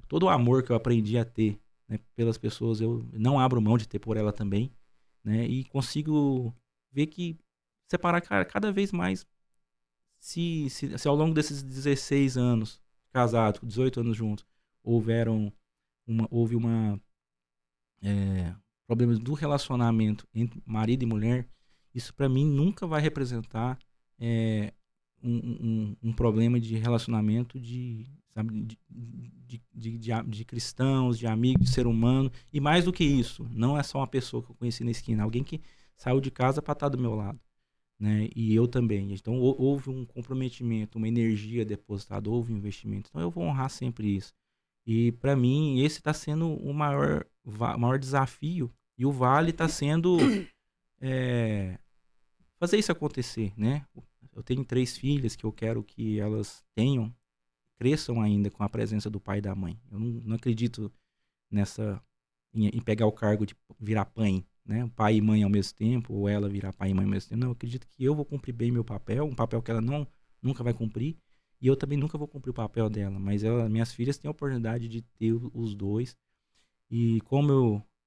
todo o amor que eu aprendi a ter, né, pelas pessoas, eu não abro mão de ter por ela também, né, e consigo ver que separar cada vez mais, se ao longo desses 16 anos casados, 18 anos juntos, houve problemas do relacionamento entre marido e mulher, isso para mim nunca vai representar um problema de relacionamento de cristãos, de amigos, de ser humano. E mais do que isso, não é só uma pessoa que eu conheci na esquina, alguém que saiu de casa para estar do meu lado, né? E eu também. Então houve um comprometimento, uma energia depositada, houve um investimento. Então eu vou honrar sempre isso. E para mim esse está sendo o maior desafio, e o vale está sendo fazer isso acontecer, né? Eu tenho 3 filhas que eu quero que elas cresçam ainda com a presença do pai e da mãe. Eu não acredito em pegar o cargo de virar pai, né? Pai e mãe ao mesmo tempo, ou ela virar pai e mãe ao mesmo tempo. Não, eu acredito que eu vou cumprir bem meu papel, um papel que ela nunca vai cumprir, e eu também nunca vou cumprir o papel dela, mas minhas filhas têm a oportunidade de ter os dois. E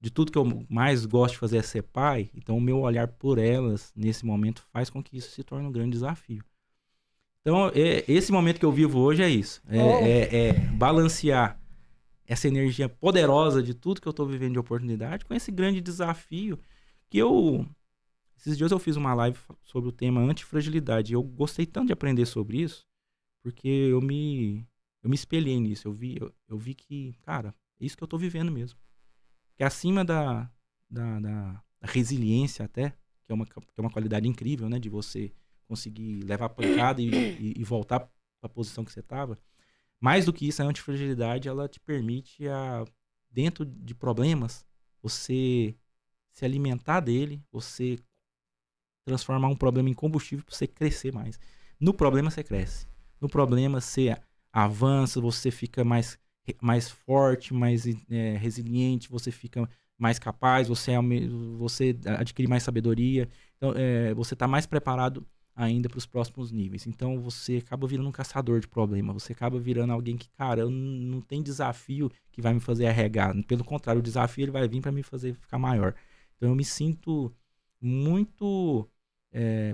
de tudo que eu mais gosto de fazer é ser pai, então o meu olhar por elas nesse momento faz com que isso se torne um grande desafio. Então, esse momento que eu vivo hoje é isso. Balancear essa energia poderosa de tudo que eu estou vivendo de oportunidade com esse grande desafio que esses dias eu fiz uma live sobre o tema antifragilidade. Eu gostei tanto de aprender sobre isso, porque eu me espelhei nisso. Eu vi que, cara, é isso que eu estou vivendo mesmo. Que acima da resiliência até, que é uma qualidade incrível, né? De você conseguir levar a pancada e voltar para a posição que você estava. Mais do que isso, a antifragilidade, ela te permite, dentro de problemas, você se alimentar dele, você transformar um problema em combustível para você crescer mais. No problema você cresce. No problema você avança, você fica mais forte, mais resiliente, você fica mais capaz, você adquire mais sabedoria. Então, você está mais preparado ainda para os próximos níveis. Então, você acaba virando um caçador de problema. Você acaba virando alguém que, cara, não tem desafio que vai me fazer arregar. Pelo contrário, o desafio ele vai vir para me fazer ficar maior. Então, eu me sinto muito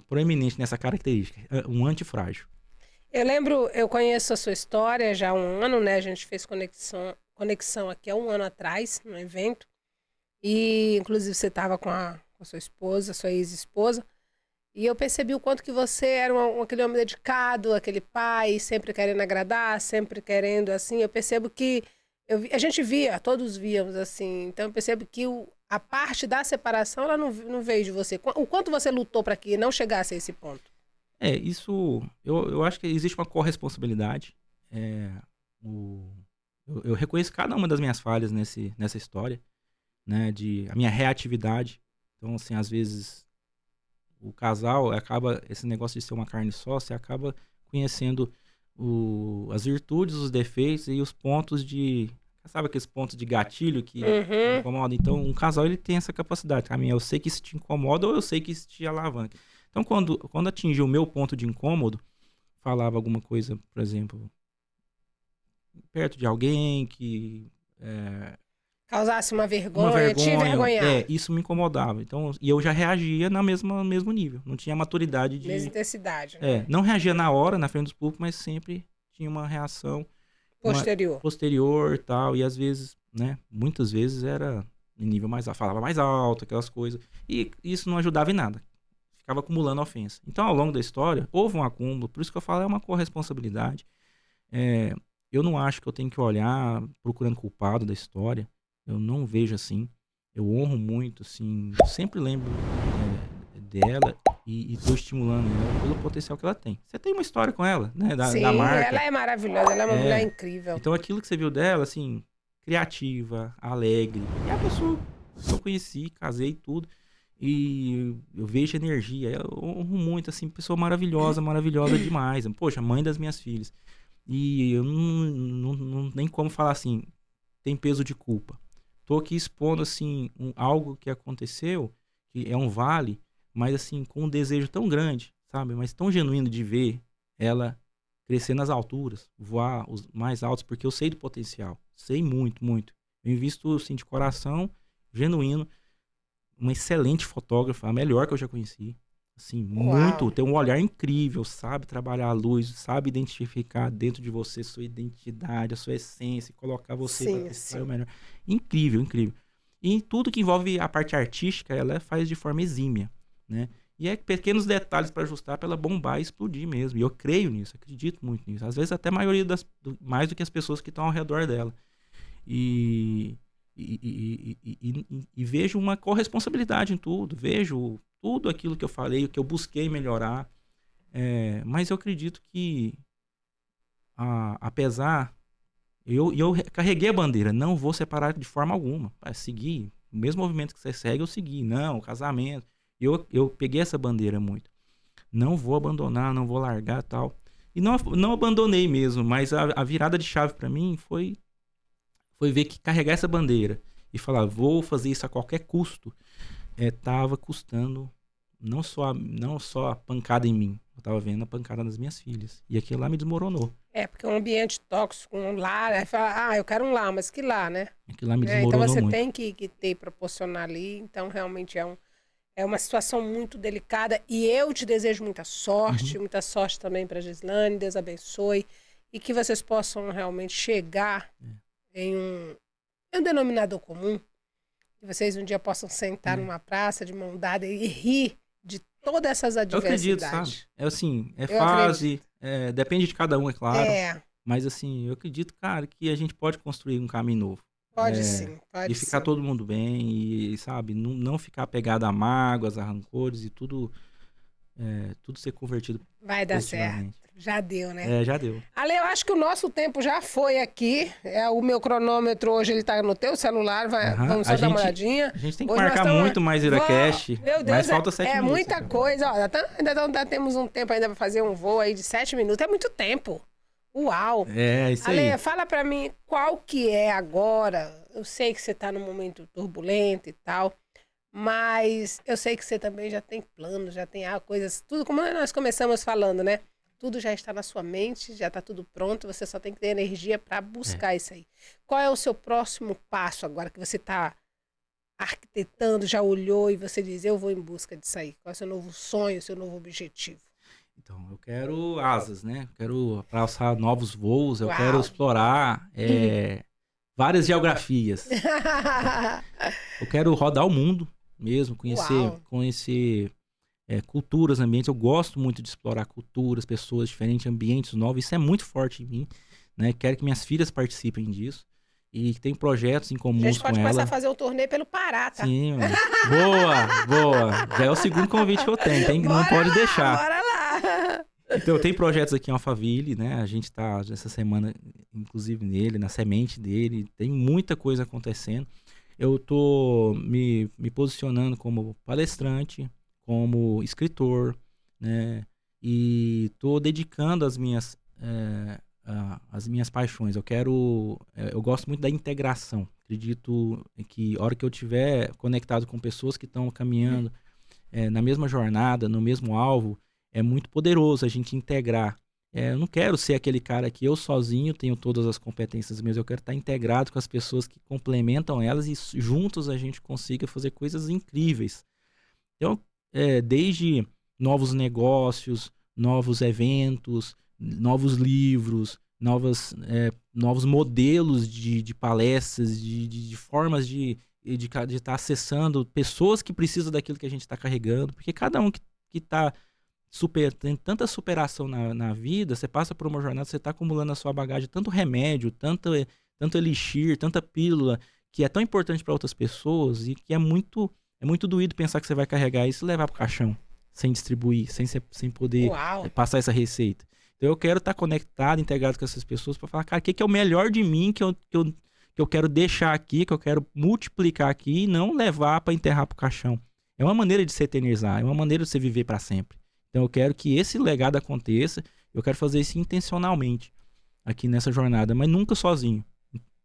proeminente nessa característica, um antifrágil. Eu conheço a sua história já há um ano, né? A gente fez conexão aqui há um ano atrás, no evento. E, inclusive, você estava com a sua esposa, sua ex-esposa. E eu percebi o quanto que você era aquele homem dedicado, aquele pai, sempre querendo agradar, sempre querendo, assim. Eu percebo que a gente via, todos víamos, assim. Então, eu percebo que a parte da separação, ela não veio de você. O quanto você lutou para que não chegasse a esse ponto? Isso... Eu acho que existe uma corresponsabilidade. Eu reconheço cada uma das minhas falhas nessa história, né? A minha reatividade. Então, assim, às vezes... O casal acaba, esse negócio de ser uma carne só, você acaba conhecendo as virtudes, os defeitos e os pontos sabe aqueles pontos de gatilho que incomodam? Então, um casal, ele tem essa capacidade. Eu sei que isso te incomoda ou eu sei que isso te alavanca. Então, quando atingiu o meu ponto de incômodo, falava alguma coisa, por exemplo, perto de alguém que... Causasse uma uma vergonha, te vergonha. envergonhar. Isso me incomodava. Então, e eu já reagia no mesmo nível. Não tinha maturidade Mesma de... intensidade, né? não reagia na hora, na frente dos públicos, mas sempre tinha uma reação Posterior. posterior e tal. E às vezes, né? Muitas vezes era em nível mais alto, falava mais alto, aquelas coisas. E isso não ajudava em nada. Ficava acumulando ofensa. Então, ao longo da história, houve um acúmulo. Por isso que eu falo, é uma corresponsabilidade. Eu não acho que eu tenho que olhar procurando culpado da história. Eu não vejo assim. Eu honro muito, assim. Eu sempre lembro dela e tô estimulando ela pelo potencial que ela tem. Você tem uma história com ela, né? Da Sim, marca. ela é maravilhosa, ela é uma mulher incrível. Então, aquilo que você viu dela, assim, criativa, alegre. E a pessoa que eu conheci, casei e tudo. E eu vejo energia. Eu honro muito, assim, pessoa maravilhosa, maravilhosa demais. Poxa, mãe das minhas filhas. E eu não nem como falar assim, tem peso de culpa. Tô aqui expondo, assim, algo que aconteceu, que é um vale, mas, assim, com um desejo tão grande, sabe? Mas tão genuíno de ver ela crescer nas alturas, voar os mais altos, porque eu sei do potencial. Sei muito, muito. Eu invisto, assim, de coração, genuíno, uma excelente fotógrafa, a melhor que eu já conheci. Assim, muito, tem um olhar incrível, sabe trabalhar a luz, sabe identificar dentro de você sua identidade, a sua essência, colocar você para testar o melhor. Incrível, incrível. E em tudo que envolve a parte artística, ela faz de forma exímia, né? E é pequenos detalhes para ajustar para ela bombar e explodir mesmo. E eu creio nisso, acredito muito nisso. Às vezes até a maioria mais do que as pessoas que estão ao redor dela. E vejo uma corresponsabilidade em tudo, vejo tudo aquilo que eu falei, o que eu busquei melhorar, mas eu acredito que, apesar, eu carreguei a bandeira, não vou separar de forma alguma, para seguir, o mesmo movimento que você segue, eu segui, não, casamento, eu peguei essa bandeira muito, não vou abandonar, não vou largar tal, e não abandonei mesmo, mas a virada de chave para mim foi ver que carregar essa bandeira e falar, vou fazer isso a qualquer custo, tava custando não só a pancada em mim, eu tava vendo a pancada nas minhas filhas. E aquilo lá me desmoronou. Porque um ambiente tóxico, um lar, fala, eu quero um lar, mas que lar, né? Aquilo lá me desmoronou então você muito. tem que ter, proporcionar ali, então realmente é uma situação muito delicada e eu te desejo muita sorte também para Gislane, Deus abençoe e que vocês possam realmente chegar em um denominador comum, que vocês um dia possam sentar numa praça de mão dada e rir de todas essas adversidades. Eu acredito, sabe? Assim, fase, depende de cada um, é claro. Mas assim, eu acredito, cara, que a gente pode construir um caminho novo. Pode sim, pode e ficar todo mundo bem e, sabe, não ficar apegado a mágoas, a rancores e tudo ser convertido. Vai dar certo. Já deu, né? Já deu. Ale, eu acho que o nosso tempo já foi aqui. O meu cronômetro hoje, ele tá no teu celular. Vamos só dar uma olhadinha. A gente tem que marcar muito mais IraCast. Meu Deus, mas falta 7 minutos. É muita coisa. Ó, ainda temos um tempo ainda para fazer um voo aí de 7 minutos. É muito tempo. Uau! Isso aí. Ale, fala para mim qual que é agora. Eu sei que você tá num momento turbulento e tal. Mas eu sei que você também já tem planos, já tem coisas, tudo como nós começamos falando, né? Tudo já está na sua mente, já está tudo pronto, você só tem que ter energia para buscar isso aí. Qual é o seu próximo passo agora que você está arquitetando, já olhou e você diz, eu vou em busca disso aí? Qual é o seu novo sonho, o seu novo objetivo? Então, eu quero asas, né? Eu quero alçar novos voos, eu quero explorar várias geografias. Eu quero rodar o mundo mesmo, conhecer culturas, ambientes. Eu gosto muito de explorar culturas, pessoas diferentes, ambientes novos. Isso é muito forte em mim, né? Quero que minhas filhas participem disso. E tem projetos em comuns com ela. A gente pode começar a fazer o turnê pelo Pará, tá? Sim, mano. Boa. Já é o segundo convite que eu tenho. Não pode deixar. Bora lá. Então, tem projetos aqui em Alphaville, né? A gente tá essa semana, inclusive, na semente dele. Tem muita coisa acontecendo. Eu tô me posicionando como palestrante, como escritor, né? E tô dedicando as minhas paixões. Eu gosto muito da integração. Acredito que a hora que eu estiver conectado com pessoas que estão caminhando na mesma jornada, no mesmo alvo, é muito poderoso a gente integrar Eu não quero ser aquele cara que eu sozinho tenho todas as competências mesmo. Eu quero estar integrado com as pessoas que complementam elas e juntos a gente consiga fazer coisas incríveis. Então, desde novos negócios, novos eventos, novos livros, novos modelos de palestras, de formas de estar acessando pessoas que precisam daquilo que a gente está carregando, porque cada um que está tem tanta superação na vida, você passa por uma jornada, você está acumulando na sua bagagem tanto remédio, tanto elixir, tanta pílula, que é tão importante para outras pessoas e que é muito doído pensar que você vai carregar isso e levar pro caixão, sem distribuir, sem poder Uau! passar essa receita. Então eu quero estar conectado, integrado com essas pessoas para falar, cara, o que é o melhor de mim que eu quero deixar aqui, que eu quero multiplicar aqui e não levar para enterrar pro caixão. É uma maneira de se eternizar, é uma maneira de você viver para sempre. Então eu quero que esse legado aconteça, eu quero fazer isso intencionalmente aqui nessa jornada, mas nunca sozinho.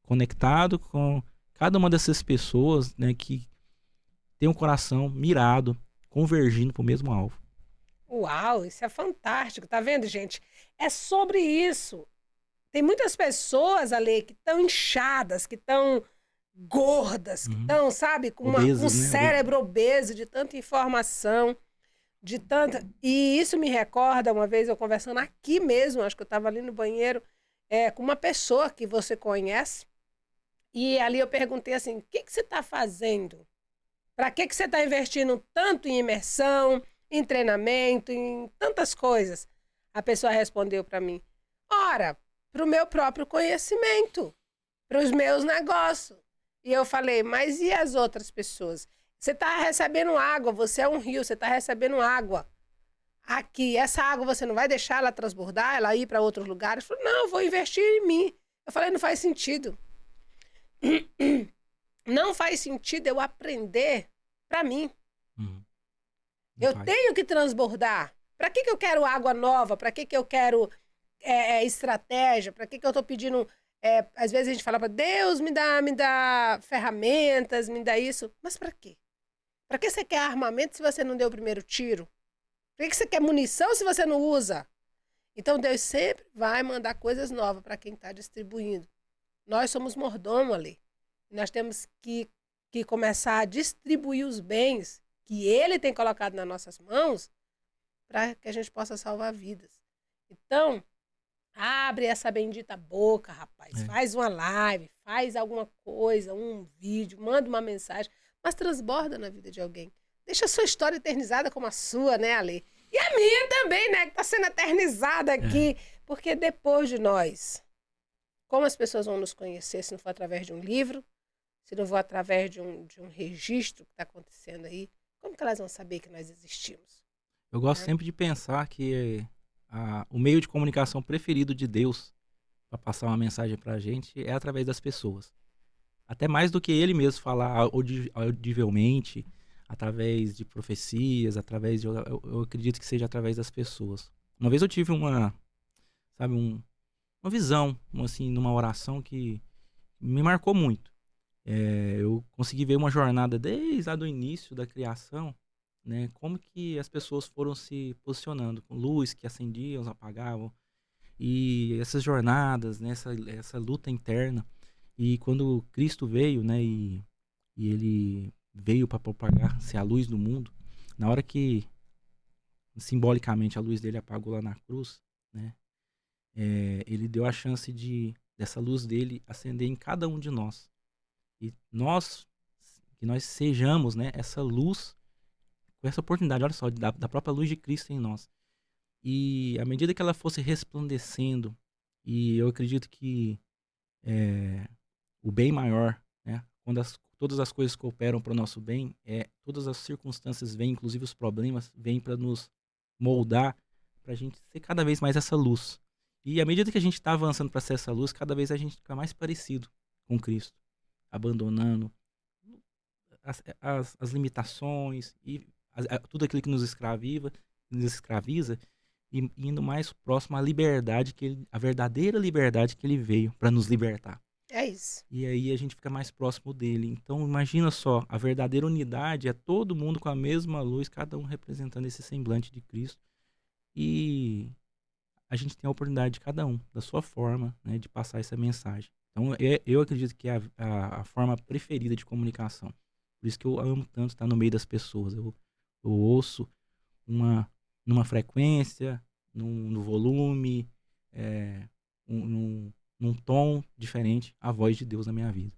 Conectado com cada uma dessas pessoas, né, que tem um coração mirado, convergindo para o mesmo alvo. Uau, isso é fantástico, tá vendo, gente? É sobre isso. Tem muitas pessoas ali que estão inchadas, que estão gordas, que estão, sabe, com um Obesas, né? cérebro obeso de tanta informação, de tanta. E isso me recorda uma vez eu conversando aqui mesmo, acho que eu estava ali no banheiro, com uma pessoa que você conhece, e ali eu perguntei assim: o que que você está fazendo? Para que você está investindo tanto em imersão, em treinamento, em tantas coisas? A pessoa respondeu para mim: ora, para o meu próprio conhecimento, para os meus negócios. E eu falei: mas e as outras pessoas? Você está recebendo água, você é um rio, você está recebendo água. Aqui, essa água você não vai deixar ela transbordar, ela ir para outros lugares? Ele falou: não, eu vou investir em mim. Eu falei: não faz sentido. Não faz sentido eu aprender para mim. Eu tenho que transbordar. Para que eu quero água nova? Para que eu quero estratégia? Para que eu estou pedindo... às vezes a gente fala para Deus, me dá ferramentas, me dá isso. Mas para quê? Para que você quer armamento se você não deu o primeiro tiro? Para que você quer munição se você não usa? Então Deus sempre vai mandar coisas novas para quem está distribuindo. Nós somos mordomo ali. Nós temos que começar a distribuir os bens que Ele tem colocado nas nossas mãos para que a gente possa salvar vidas. Então, abre essa bendita boca, rapaz. Faz uma live, faz alguma coisa, um vídeo, manda uma mensagem, mas transborda na vida de alguém. Deixa a sua história eternizada como a sua, né, Ale? E a minha também, né, que está sendo eternizada aqui. Porque depois de nós, como as pessoas vão nos conhecer se não for através de um livro, se não for através de um registro que está acontecendo aí, como que elas vão saber que nós existimos? Eu gosto sempre de pensar que o meio de comunicação preferido de Deus para passar uma mensagem para a gente é através das pessoas. Até mais do que ele mesmo falar audivelmente, através de profecias, eu acredito que seja através das pessoas. Uma vez eu tive uma visão, assim, numa oração que me marcou muito. Eu consegui ver uma jornada desde lá do início da criação, né? Como que as pessoas foram se posicionando, com luz que acendiam, apagavam, e essas jornadas, né? Essa luta interna. E quando Cristo veio, né? E ele veio para propagar, ser a luz do mundo, na hora que simbolicamente a luz dele apagou lá na cruz, né? Ele deu a chance dessa luz dele acender em cada um de nós. E que nós sejamos, né, essa luz, com essa oportunidade, olha só, da própria luz de Cristo em nós. E à medida que ela fosse resplandecendo, e eu acredito que o bem maior, né, quando todas as coisas cooperam para o nosso bem, todas as circunstâncias vêm, inclusive os problemas, vêm para nos moldar, para a gente ser cada vez mais essa luz. E à medida que a gente está avançando para ser essa luz, cada vez a gente fica mais parecido com Cristo, abandonando as limitações e tudo aquilo que nos escraviza e indo mais próximo à liberdade a verdadeira liberdade que ele veio para nos libertar. É isso. E aí a gente fica mais próximo dele. Então imagina só, a verdadeira unidade é todo mundo com a mesma luz, cada um representando esse semblante de Cristo. E a gente tem a oportunidade de cada um, da sua forma, né, de passar essa mensagem. Então, eu acredito que é a forma preferida de comunicação. Por isso que eu amo tanto estar no meio das pessoas. Eu ouço numa frequência, no volume, num tom diferente, a voz de Deus na minha vida.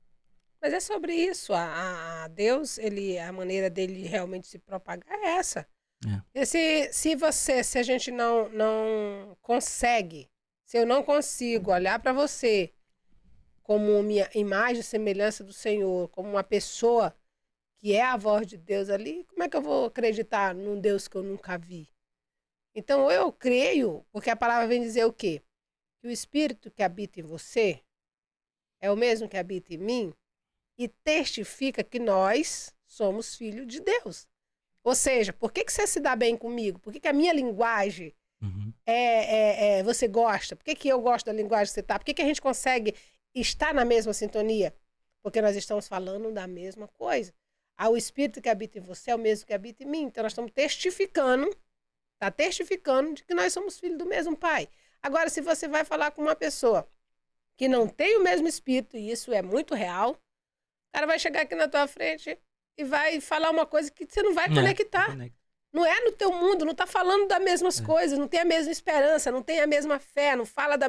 Mas é sobre isso. A Deus, a maneira dele realmente se propagar é essa. É. E se a gente não consegue, se eu não consigo olhar para você como minha imagem e semelhança do Senhor, como uma pessoa que é a voz de Deus ali, como é que eu vou acreditar num Deus que eu nunca vi? Então eu creio, porque a palavra vem dizer o quê? Que o Espírito que habita em você é o mesmo que habita em mim e testifica que nós somos filhos de Deus. Ou seja, por que você se dá bem comigo? Por que a minha linguagem você gosta? Por que eu gosto da linguagem que você está? Por que a gente consegue estar na mesma sintonia? Porque nós estamos falando da mesma coisa. O Espírito que habita em você é o mesmo que habita em mim. Então nós estamos testificando de que nós somos filhos do mesmo Pai. Agora, se você vai falar com uma pessoa que não tem o mesmo Espírito, e isso é muito real, o cara vai chegar aqui na tua frente e vai falar uma coisa que você não vai conectar. Não é no teu mundo, não está falando das mesmas coisas, não tem a mesma esperança, não tem a mesma fé, não fala da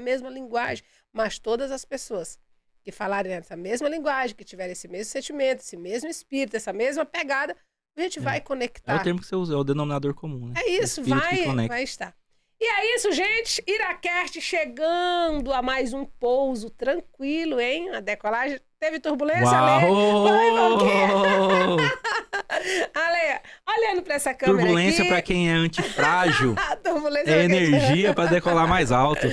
mesma linguagem. Mas todas as pessoas que falarem essa mesma linguagem, que tiverem esse mesmo sentimento, esse mesmo espírito, essa mesma pegada, a gente vai conectar. É o termo que você usa, é o denominador comum, né? É isso, vai estar. E é isso, gente. Iracast chegando a mais um pouso tranquilo, hein? A decolagem teve turbulência, Ale? Ale, olhando para essa câmera turbulência aqui... para quem é antifrágil. É energia para decolar mais alto.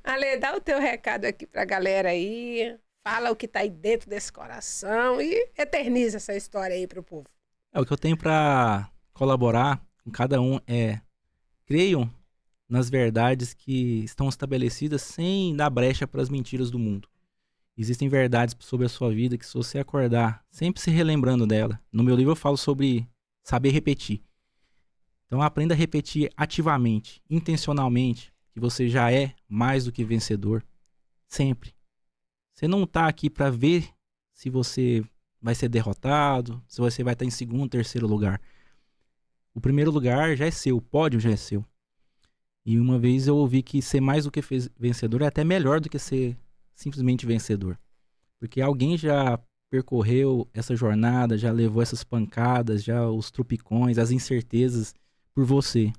Ale, dá o teu recado aqui pra galera aí. Fala o que tá aí dentro desse coração e eterniza essa história aí pro povo. O que eu tenho para colaborar com cada um creiam nas verdades que estão estabelecidas sem dar brecha para as mentiras do mundo. Existem verdades sobre a sua vida que, se você acordar sempre se relembrando dela, no meu livro eu falo sobre saber repetir. Então aprenda a repetir ativamente, intencionalmente, que você já é mais do que vencedor. Sempre. Você não está aqui para ver se você vai ser derrotado, se você vai estar em segundo, terceiro lugar. O primeiro lugar já é seu, o pódio já é seu. E uma vez eu ouvi que ser mais do que vencedor é até melhor do que ser simplesmente vencedor. Porque alguém já percorreu essa jornada, já levou essas pancadas, já os trupicões, as incertezas por você.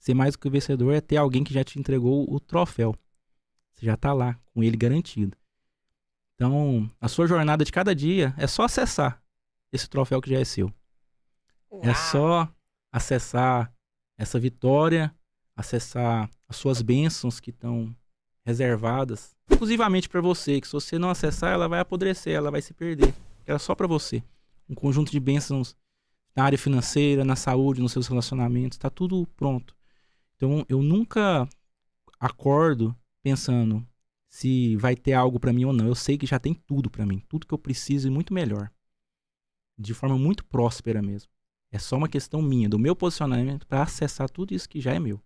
Ser mais do que vencedor é ter alguém que já te entregou o troféu. Você já está lá, com ele garantido. Então, a sua jornada de cada dia é só acessar esse troféu que já é seu. Uau. É só acessar essa vitória, acessar as suas bênçãos que estão reservadas exclusivamente para você, que se você não acessar, ela vai apodrecer, ela vai se perder. Ela é só para você. Um conjunto de bênçãos na área financeira, na saúde, nos seus relacionamentos, está tudo pronto. Então, eu nunca acordo pensando se vai ter algo para mim ou não. Eu sei que já tem tudo para mim, tudo que eu preciso e muito melhor. De forma muito próspera mesmo. É só uma questão minha, do meu posicionamento para acessar tudo isso que já é meu.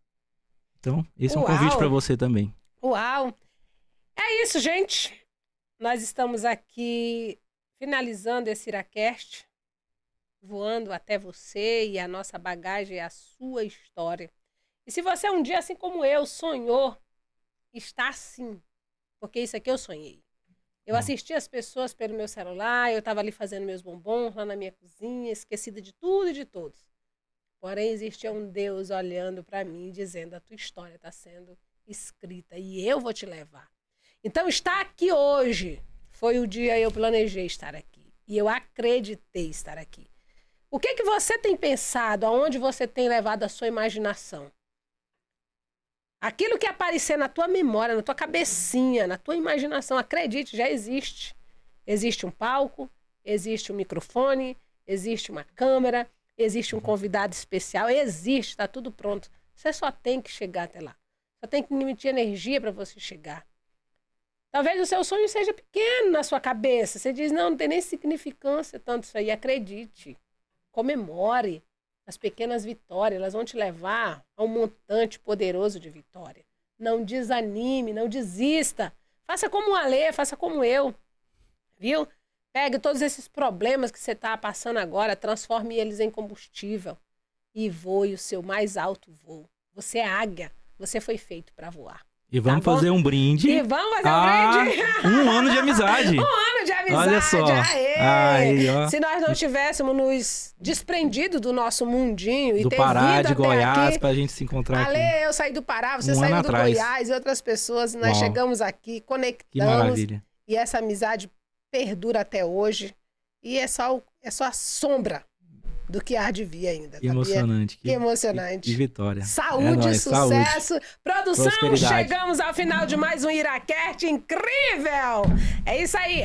Então, esse é um convite para você também. Uau! É isso, gente. Nós estamos aqui finalizando esse Iracast, voando até você, e a nossa bagagem é a sua história. E se você um dia, assim como eu, sonhou estar assim, porque isso aqui eu sonhei. Eu assisti as pessoas pelo meu celular, eu estava ali fazendo meus bombons lá na minha cozinha, esquecida de tudo e de todos. Porém, existia um Deus olhando para mim, dizendo: a tua história está sendo escrita e eu vou te levar. Então, estar aqui hoje foi o dia que eu planejei estar aqui. E eu acreditei estar aqui. O que você tem pensado? Aonde você tem levado a sua imaginação? Aquilo que aparecer na tua memória, na tua cabecinha, na tua imaginação, acredite, já existe. Existe um palco, existe um microfone, existe uma câmera, existe um convidado especial, existe, está tudo pronto. Você só tem que chegar até lá. Só tem que emitir energia para você chegar. Talvez o seu sonho seja pequeno na sua cabeça. Você diz: não tem nem significância tanto isso aí. Acredite, comemore as pequenas vitórias, elas vão te levar a um montante poderoso de vitória. Não desanime, não desista. Faça como o Alê, faça como eu. Viu? Pegue todos esses problemas que você está passando agora, transforme eles em combustível e voe o seu mais alto voo. Você é águia, você foi feito para voar. E vamos fazer um brinde. E vamos fazer um brinde. 1 ano de amizade. 1 ano de amizade. Olha só. Aê. Aí, ó. Se nós não tivéssemos nos desprendido do nosso mundinho e Do ter Pará, vindo de até Goiás, aqui, pra gente se encontrar aqui. Ale, eu saí do Pará, você 1 ano saiu do atrás. Goiás e outras pessoas, nós Uau. chegamos aqui, Que conectamos. maravilha. E essa amizade perdura até hoje. E é só a sombra do que há de vir ainda. Que sabia? emocionante. Que emocionante. Que vitória. Saúde, nóis, sucesso. saúde. Produção, Prosperidade. chegamos ao final de mais um Iraquerte incrível. É isso aí.